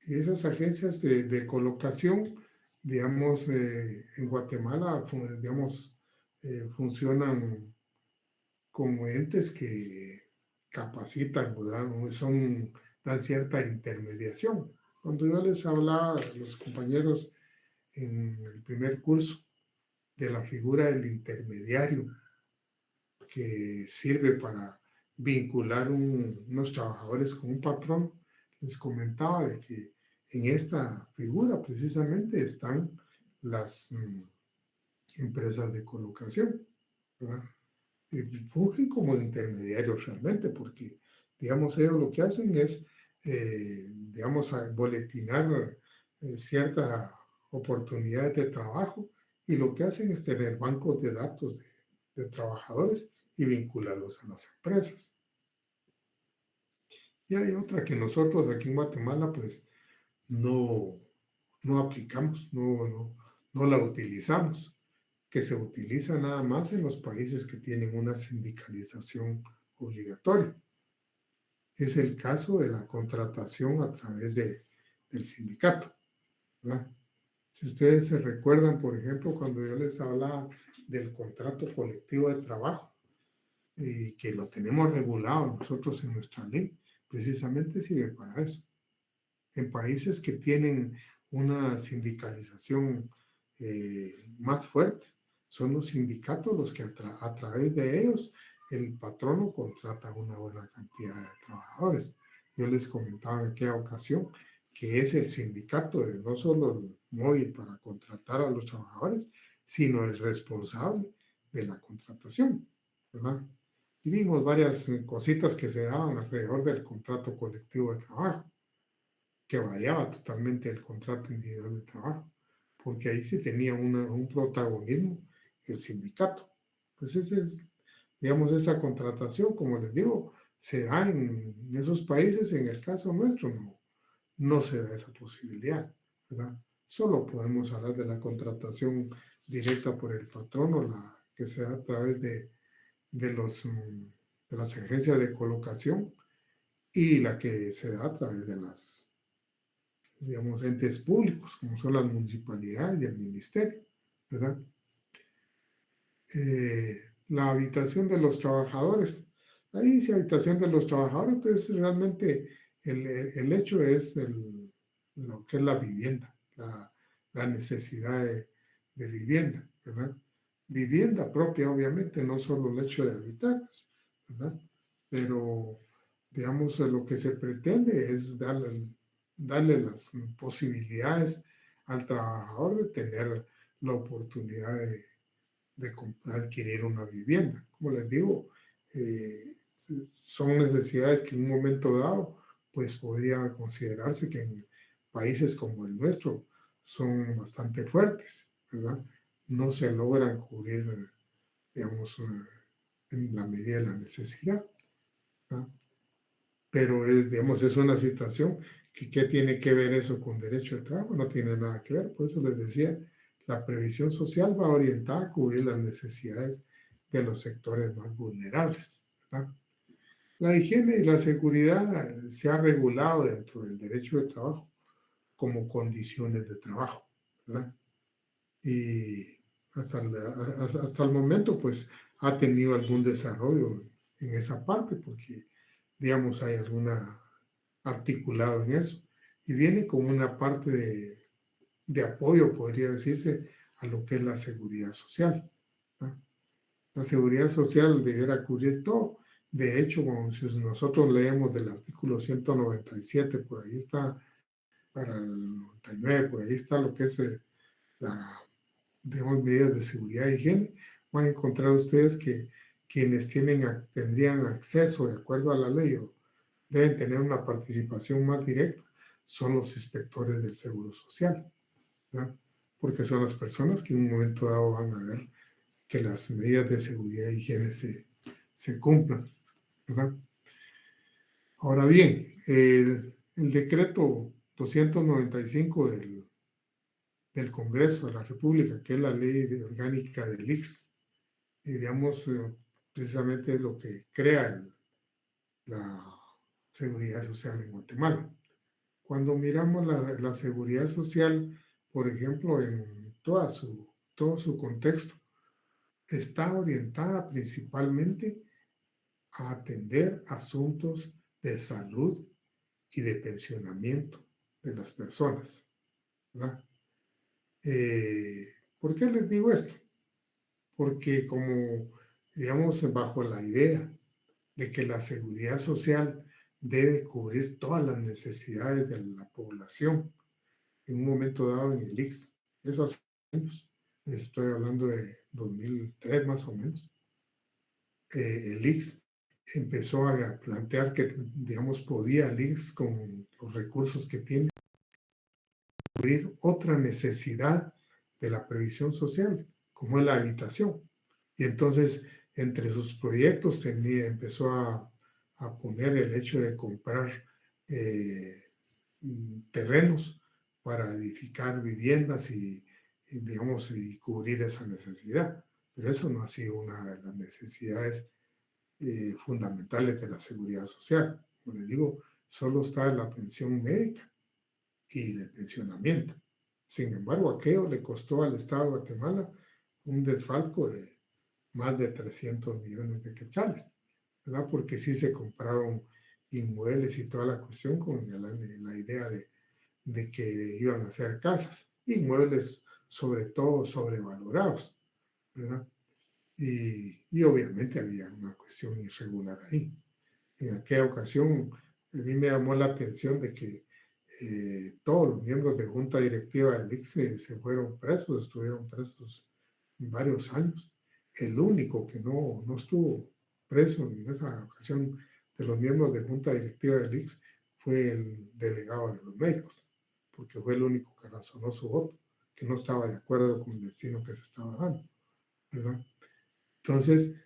Y esas agencias de colocación, digamos, en Guatemala, digamos, funcionan como entes que capacitan o dan cierta intermediación. Cuando yo les hablaba a los compañeros en el primer curso de la figura del intermediario, que sirve para vincular unos trabajadores con un patrón, les comentaba de que en esta figura precisamente están las empresas de colocación, ¿verdad? Y fungen como intermediarios realmente, porque, digamos, ellos lo que hacen es, digamos, boletinar ciertas oportunidades de trabajo y lo que hacen es tener bancos de datos de trabajadores y vincularlos a las empresas. Y hay otra que nosotros aquí en Guatemala pues no aplicamos, no la utilizamos, que se utiliza nada más en los países que tienen una sindicalización obligatoria. Es el caso de la contratación a través del sindicato, ¿verdad? Si ustedes se recuerdan, por ejemplo, cuando yo les hablaba del contrato colectivo de trabajo, y que lo tenemos regulado nosotros en nuestra ley, precisamente sirve para eso. En países que tienen una sindicalización más fuerte, son los sindicatos los que a través de ellos el patrono contrata una buena cantidad de trabajadores. Yo les comentaba en aquella ocasión que es el sindicato no solo el móvil para contratar a los trabajadores, sino el responsable de la contratación, ¿verdad? Y vimos varias cositas que se daban alrededor del contrato colectivo de trabajo, que variaba totalmente el contrato individual de trabajo. porque ahí sí tenía un protagonismo el sindicato. Pues ese es, digamos, esa contratación, como les digo, se da en esos países. En el caso nuestro no se da esa posibilidad, ¿verdad? Solo podemos hablar de la contratación directa por el patrono, la que se da a través de las agencias de colocación, y la que se da a través de las, digamos, entes públicos, como son las municipalidades y el ministerio, ¿verdad? La habitación de los trabajadores. Ahí dice habitación de los trabajadores, pues realmente el hecho es lo que es la vivienda, la necesidad de vivienda, ¿verdad? Vivienda propia, obviamente, no solo el hecho de habitar, ¿verdad? Pero, digamos, lo que se pretende es darle las posibilidades al trabajador de tener la oportunidad de adquirir una vivienda. Como les digo, son necesidades que en un momento dado, pues podría considerarse que en países como el nuestro son bastante fuertes, ¿verdad? No se logran cubrir, digamos, en la medida de la necesidad, ¿verdad? Pero, digamos, es una situación que ¿qué tiene que ver eso con derecho de trabajo? No tiene nada que ver. Por eso les decía, la previsión social va orientada a cubrir las necesidades de los sectores más vulnerables, ¿verdad? La higiene y la seguridad se ha regulado dentro del derecho de trabajo como condiciones de trabajo, ¿verdad? Y hasta el momento, pues, ha tenido algún desarrollo en esa parte, porque, digamos, hay alguna articulado en eso, y viene como una parte de apoyo, podría decirse, a lo que es la seguridad social, ¿no? La seguridad social deberá cubrir todo. De hecho, si nosotros leemos del artículo 197, por ahí está, para el 99, por ahí está lo que es la, digamos, medidas de seguridad e higiene. Van a encontrar ustedes que quienes tendrían acceso, de acuerdo a la ley, o deben tener una participación más directa, son los inspectores del Seguro Social, ¿verdad? Porque son las personas que en un momento dado van a ver que las medidas de seguridad e higiene se cumplan, ¿verdad? Ahora bien, el decreto 295 del Congreso de la República, que es la ley orgánica del ICS, digamos, precisamente es lo que crea la seguridad social en Guatemala. Cuando miramos la seguridad social, por ejemplo, en todo su contexto, está orientada principalmente a atender asuntos de salud y de pensionamiento de las personas, ¿verdad? ¿Por qué les digo esto? Porque como, digamos, bajo la idea de que la seguridad social debe cubrir todas las necesidades de la población, en un momento dado en el ICS, eso hace años, estoy hablando de 2003 más o menos, el ICS empezó a plantear que, digamos, podía el ICS con los recursos que tiene cubrir otra necesidad de la previsión social, como es la habitación. Y entonces, entre sus proyectos empezó a poner el hecho de comprar terrenos para edificar viviendas digamos, y cubrir esa necesidad. Pero eso no ha sido una de las necesidades fundamentales de la seguridad social. Como les digo, solo está la atención médica y el pensionamiento. Sin embargo, aquello le costó al Estado de Guatemala un desfalco de más de 300 millones de quetzales, ¿verdad? Porque sí se compraron inmuebles y toda la cuestión con la idea de que iban a hacer casas, inmuebles sobre todo sobrevalorados, ¿verdad? Y obviamente había una cuestión irregular ahí. En aquella ocasión, a mí me llamó la atención de que todos los miembros de junta directiva del ICSE se fueron presos, estuvieron presos varios años. El único que no estuvo preso en esa ocasión de los miembros de junta directiva del ICSE fue el delegado de los médicos, porque fue el único que razonó su voto, que no estaba de acuerdo con el destino que se estaba dando, ¿verdad? Entonces,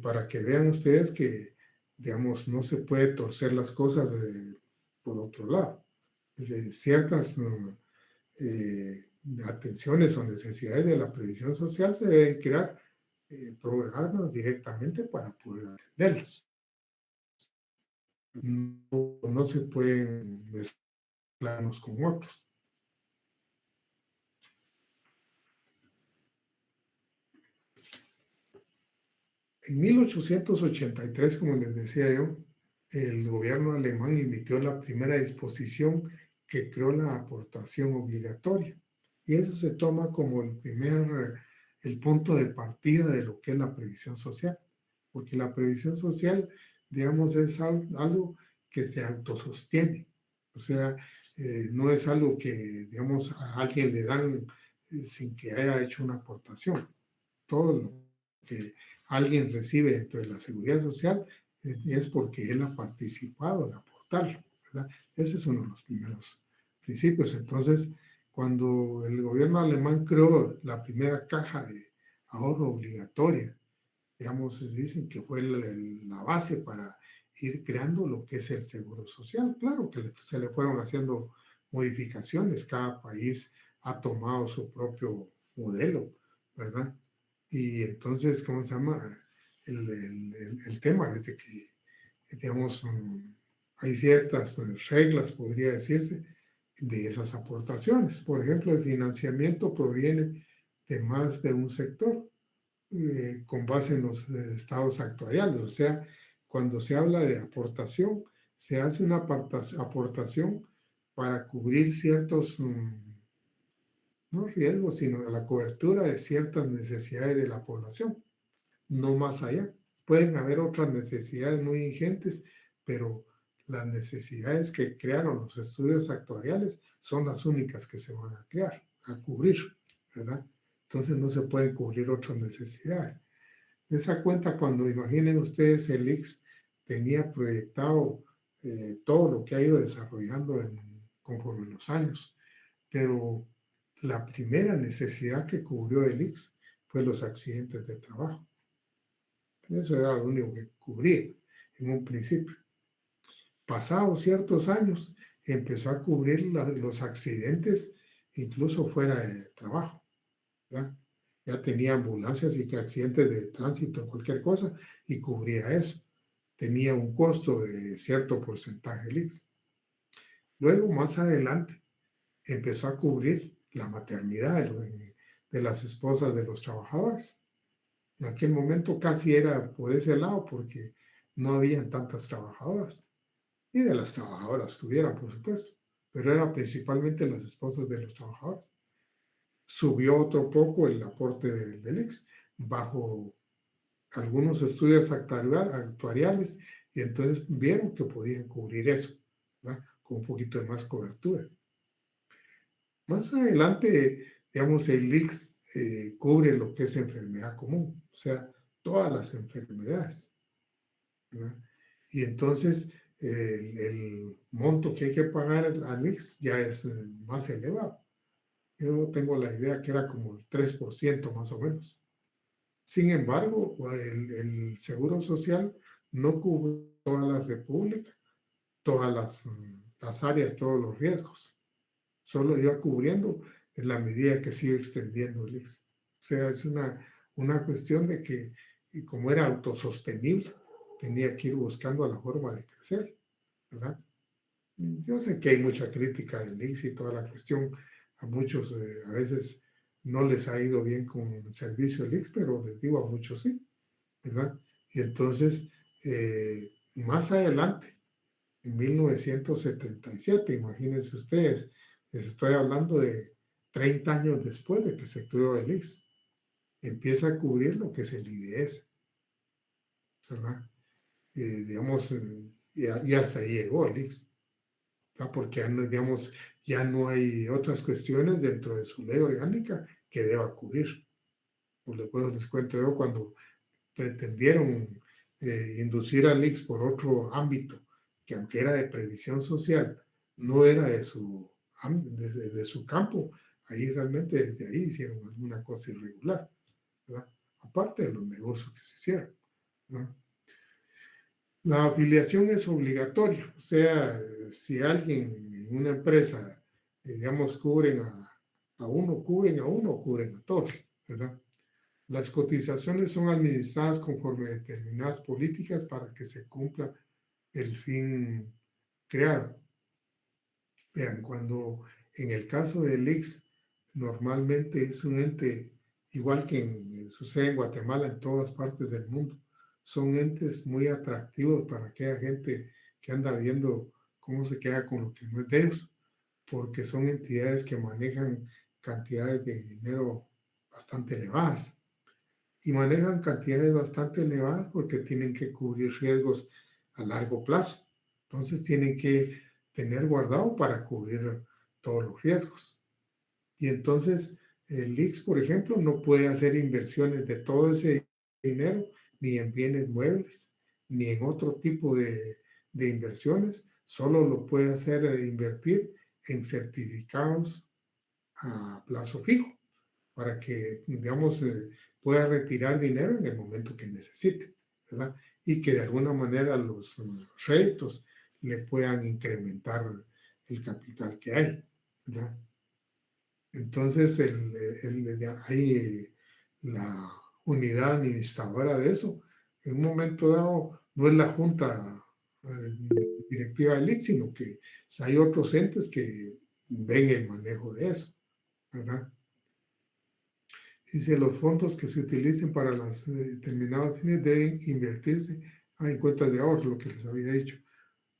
para que vean ustedes que, digamos, no se puede torcer las cosas por otro lado. Ciertas atenciones o necesidades de la previsión social se deben crear programas directamente para poder atenderlos. No se pueden mezclar unos con otros. En 1883, como les decía yo, el gobierno alemán emitió la primera disposición que creó la aportación obligatoria. Y eso se toma como el punto de partida de lo que es la previsión social. Porque la previsión social, digamos, es algo que se autosostiene. O sea, no es algo que, digamos, a alguien le dan sin que haya hecho una aportación. Todo lo que alguien recibe dentro de la seguridad social es porque él ha participado en aportarlo, ¿verdad? Ese es uno de los primeros principios. Entonces, cuando el gobierno alemán creó la primera caja de ahorro obligatoria, digamos, dicen que fue la base para ir creando lo que es el seguro social. Claro que se le fueron haciendo modificaciones, cada país ha tomado su propio modelo, ¿verdad? Y entonces, ¿cómo se llama? El tema es de que, digamos, hay ciertas reglas, podría decirse, de esas aportaciones. Por ejemplo, el financiamiento proviene de más de un sector con base en los estados actuariales. O sea, cuando se habla de aportación, se hace una aportación para cubrir ciertos no riesgos, sino la cobertura de ciertas necesidades de la población, no más allá. Pueden haber otras necesidades muy ingentes, pero las necesidades que crearon los estudios actuariales son las únicas que se van a crear, a cubrir, ¿verdad? Entonces no se pueden cubrir otras necesidades. De esa cuenta, cuando imaginen ustedes, el IX tenía proyectado todo lo que ha ido desarrollando conforme los años, pero la primera necesidad que cubrió el IX fue los accidentes de trabajo. Eso era lo único que cubría en un principio. Pasados ciertos años, empezó a cubrir los accidentes incluso fuera de trabajo, ¿verdad? Ya tenía ambulancias y accidentes de tránsito, cualquier cosa, y cubría eso. Tenía un costo de cierto porcentaje el IX. Luego, más adelante, empezó a cubrir la maternidad de las esposas de los trabajadores. En aquel momento casi era por ese lado porque no habían tantas trabajadoras. Y de las trabajadoras que hubieran, por supuesto, pero eran principalmente las esposas de los trabajadores. Subió otro poco el aporte del IX bajo algunos estudios actuariales y entonces vieron que podían cubrir eso, ¿verdad? Con un poquito de más cobertura. Más adelante, digamos, el IX cubre lo que es enfermedad común, o sea, todas las enfermedades, ¿verdad? Y entonces el monto que hay que pagar al IX ya es más elevado. Yo tengo la idea que era como el 3% más o menos. Sin embargo, el Seguro Social no cubre toda la República, todas las áreas, todos los riesgos. Solo iba cubriendo en la medida que sigue extendiendo el IX. O sea, es una cuestión de que, y como era autosostenible, tenía que ir buscando la forma de crecer, ¿verdad? Yo sé que hay mucha crítica del IX y toda la cuestión. A muchos a veces no les ha ido bien con el servicio del IX, pero les digo a muchos sí, ¿verdad? Y entonces, más adelante, en 1977, imagínense ustedes, les estoy hablando de 30 años después de que se creó el IX, empieza a cubrir lo que es el IBS, ¿verdad? Digamos, y hasta ahí llegó el IX, ¿verdad? Porque digamos, ya no hay otras cuestiones dentro de su ley orgánica que deba cubrir. Pues les cuento yo cuando pretendieron inducir al IX por otro ámbito, que aunque era de previsión social, no era de su campo, Ahí realmente desde ahí hicieron alguna cosa irregular, ¿verdad? Aparte de los negocios que se hicieron, ¿verdad? La afiliación es obligatoria, o sea, si alguien en una empresa, digamos, cubren a uno, cubren a todos, ¿verdad? Las cotizaciones son administradas conforme a determinadas políticas para que se cumpla el fin creado. Vean, cuando en el caso del IX, normalmente es un ente, igual que sucede en Guatemala, en todas partes del mundo, son entes muy atractivos para aquella gente que anda viendo cómo se queda con lo que no es de ellos, porque son entidades que manejan cantidades de dinero bastante elevadas. Y manejan cantidades bastante elevadas porque tienen que cubrir riesgos a largo plazo. Entonces tienen que tener guardado para cubrir todos los riesgos. Y entonces el IX, por ejemplo, no puede hacer inversiones de todo ese dinero ni en bienes muebles, ni en otro tipo de inversiones. Solo lo puede hacer invertir en certificados a plazo fijo para que, digamos, pueda retirar dinero en el momento que necesite, ¿verdad? Y que de alguna manera los réditos le puedan incrementar el capital que hay, ¿verdad? Entonces, hay la unidad administradora de eso. En un momento dado, no es la junta directiva del IC, sino que hay otros entes que ven el manejo de eso, ¿verdad? Dice, los fondos que se utilicen para los determinados fines deben invertirse en cuentas de ahorro, lo que les había dicho.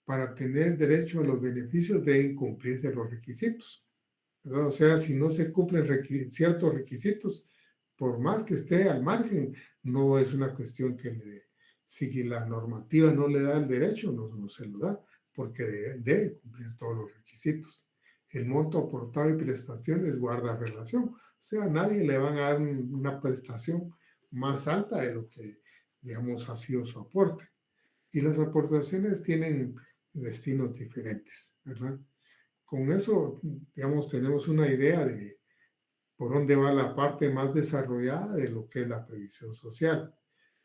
Para tener derecho a los beneficios deben cumplirse los requisitos, ¿verdad? O sea, si no se cumplen ciertos requisitos, por más que esté al margen, no es una cuestión que si la normativa no le da el derecho, no se lo da, porque debe cumplir todos los requisitos. El monto aportado y prestaciones guarda relación. O sea, a nadie le van a dar una prestación más alta de lo que, digamos, ha sido su aporte. Y las aportaciones tienen destinos diferentes, ¿verdad? Con eso, digamos, tenemos una idea de por dónde va la parte más desarrollada de lo que es la previsión social.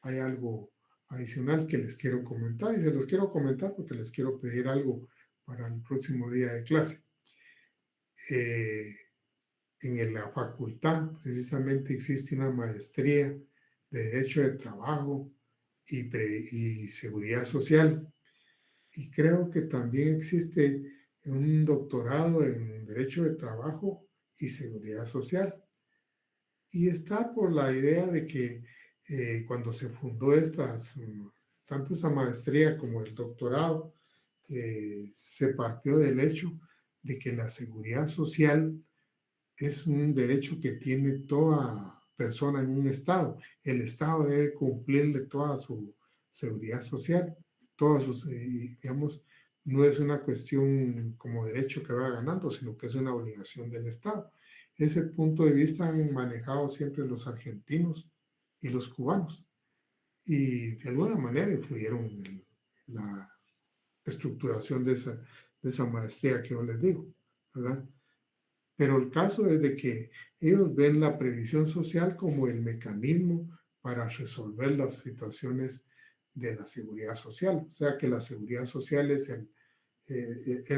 Hay algo adicional que les quiero comentar y se los quiero comentar porque les quiero pedir algo para el próximo día de clase. En la facultad precisamente existe una maestría de Derecho de Trabajo y Seguridad Social. Y creo que también existe un doctorado en Derecho de Trabajo y Seguridad Social. Y está por la idea de que cuando se fundó tanto esa maestría como el doctorado, se partió del hecho de que la seguridad social es un derecho que tiene toda persona en un Estado. El Estado debe cumplirle toda su seguridad social, todas sus, digamos, no es una cuestión como derecho que va ganando, sino que es una obligación del Estado. Ese punto de vista han manejado siempre los argentinos y los cubanos y de alguna manera influyeron en la estructuración de esa maestría que yo les digo, ¿verdad? Pero el caso es de que ellos ven la previsión social como el mecanismo para resolver las situaciones de la seguridad social. O sea que la seguridad social es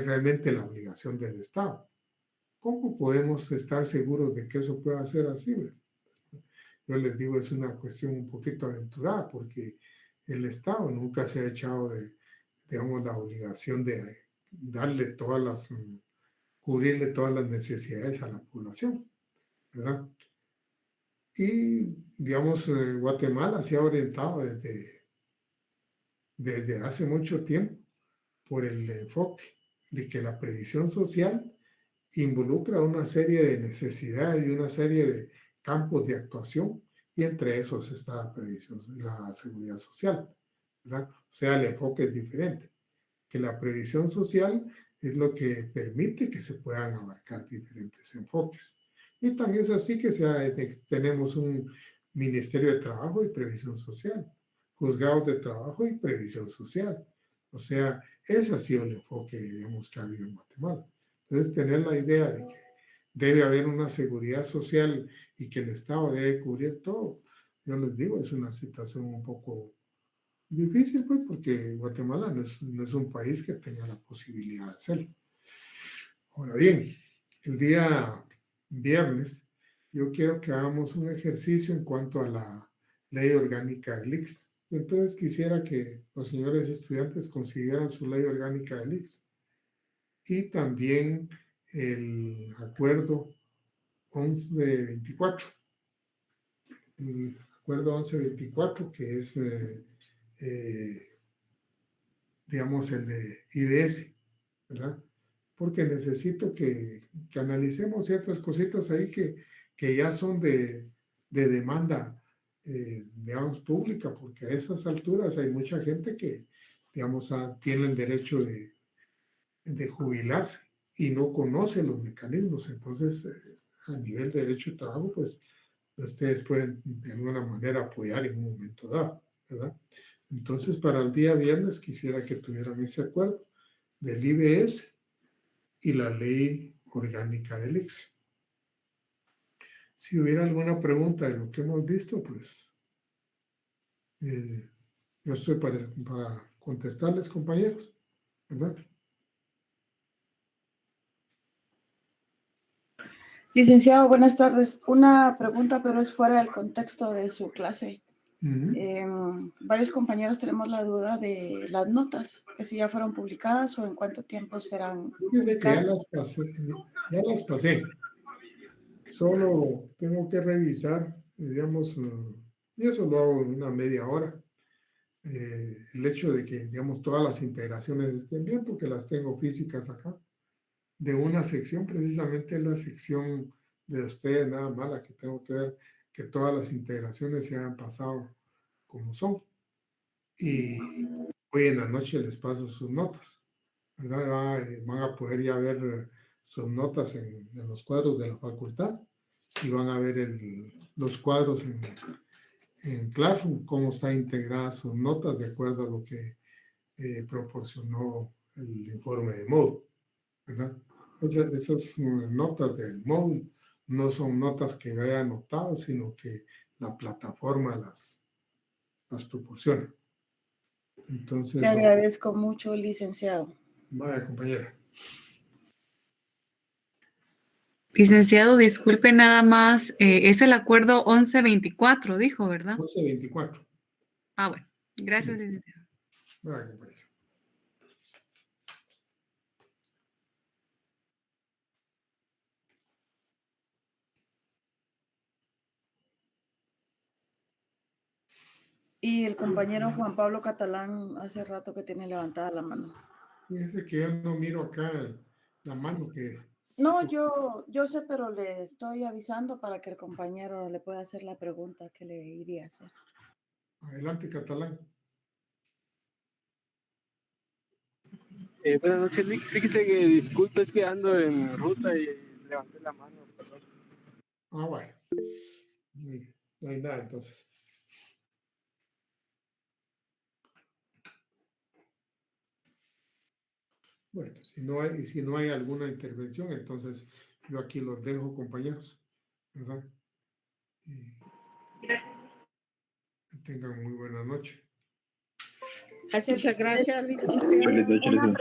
realmente la obligación del Estado. ¿Cómo podemos estar seguros de que eso pueda ser así? Yo les digo, es una cuestión un poquito aventurada porque el Estado nunca se ha echado digamos, la obligación de darle cubrirle todas las necesidades a la población, ¿verdad? Y, digamos, Guatemala se ha orientado desde hace mucho tiempo por el enfoque de que la previsión social involucra una serie de necesidades y una serie de campos de actuación, y entre esos está la seguridad social, ¿verdad? O sea, el enfoque es diferente, que la previsión social es lo que permite que se puedan abarcar diferentes enfoques. Y también es así que tenemos un Ministerio de Trabajo y Previsión Social, juzgados de trabajo y previsión social. O sea, ese ha sido el enfoque, digamos, que ha habido en Guatemala. Entonces, tener la idea de que debe haber una seguridad social y que el Estado debe cubrir todo. Yo les digo, es una situación un poco difícil, pues, porque Guatemala no es un país que tenga la posibilidad de hacerlo. Ahora bien, el día viernes yo quiero que hagamos un ejercicio en cuanto a la ley orgánica del ICS. Entonces quisiera que los señores estudiantes consideraran su ley orgánica del ICS y también el acuerdo 1124. El acuerdo 1124, que es, digamos, el de IBS, ¿verdad? Porque necesito que analicemos ciertas cositas ahí que ya son de demanda, digamos, pública, porque a esas alturas hay mucha gente que, digamos, tienen derecho de jubilarse y no conoce los mecanismos. Entonces, a nivel de derecho de trabajo, pues, ustedes pueden de alguna manera apoyar en un momento dado, ¿verdad? Entonces, para el día viernes quisiera que tuvieran ese acuerdo del IBS y la ley orgánica del ICS. Si hubiera alguna pregunta de lo que hemos visto, pues yo estoy para contestarles, compañeros, ¿verdad? Licenciado, buenas tardes. Una pregunta, pero es fuera del contexto de su clase. Varios compañeros tenemos la duda de las notas, que si ya fueron publicadas o en cuánto tiempo serán Fíjense que ya publicadas. ya las pasé. Solo tengo que revisar, digamos, y eso lo hago en una media hora. El hecho de que, digamos, todas las integraciones estén bien, porque las tengo físicas acá, de una sección, precisamente la sección de ustedes, nada más la que tengo que ver, que todas las integraciones se hayan pasado como son. Y hoy en la noche les paso sus notas, ¿verdad? Van a poder ya ver sus notas en los cuadros de la facultad y van a ver los cuadros en Classroom, cómo está integradas sus notas de acuerdo a lo que proporcionó el informe de módulo, ¿verdad? Esas notas del módulo no son notas que yo haya anotado, sino que la plataforma las proporciona. Entonces, Le agradezco mucho, licenciado. vaya, compañera. Licenciado, disculpe nada más, es el acuerdo 1124, dijo, ¿verdad? 1124. Ah, bueno, gracias, Sí. licenciado. Vaya, compañera. Y el compañero Juan Pablo Catalán hace rato que tiene levantada la mano. Fíjese que yo no miro acá la mano que... No, yo sé, pero le estoy avisando para que el compañero le pueda hacer la pregunta que le iría a hacer. Adelante, Catalán. Buenas noches, Nick. Fíjese que disculpe, es que ando en ruta y levanté la mano, perdón. Ah, bueno. No hay nada, entonces. Bueno, si no hay alguna intervención, entonces yo aquí los dejo, compañeros, ¿verdad? Y que tengan muy buena noche. Muchas gracias, licenciado. Feliz noche, licenciado.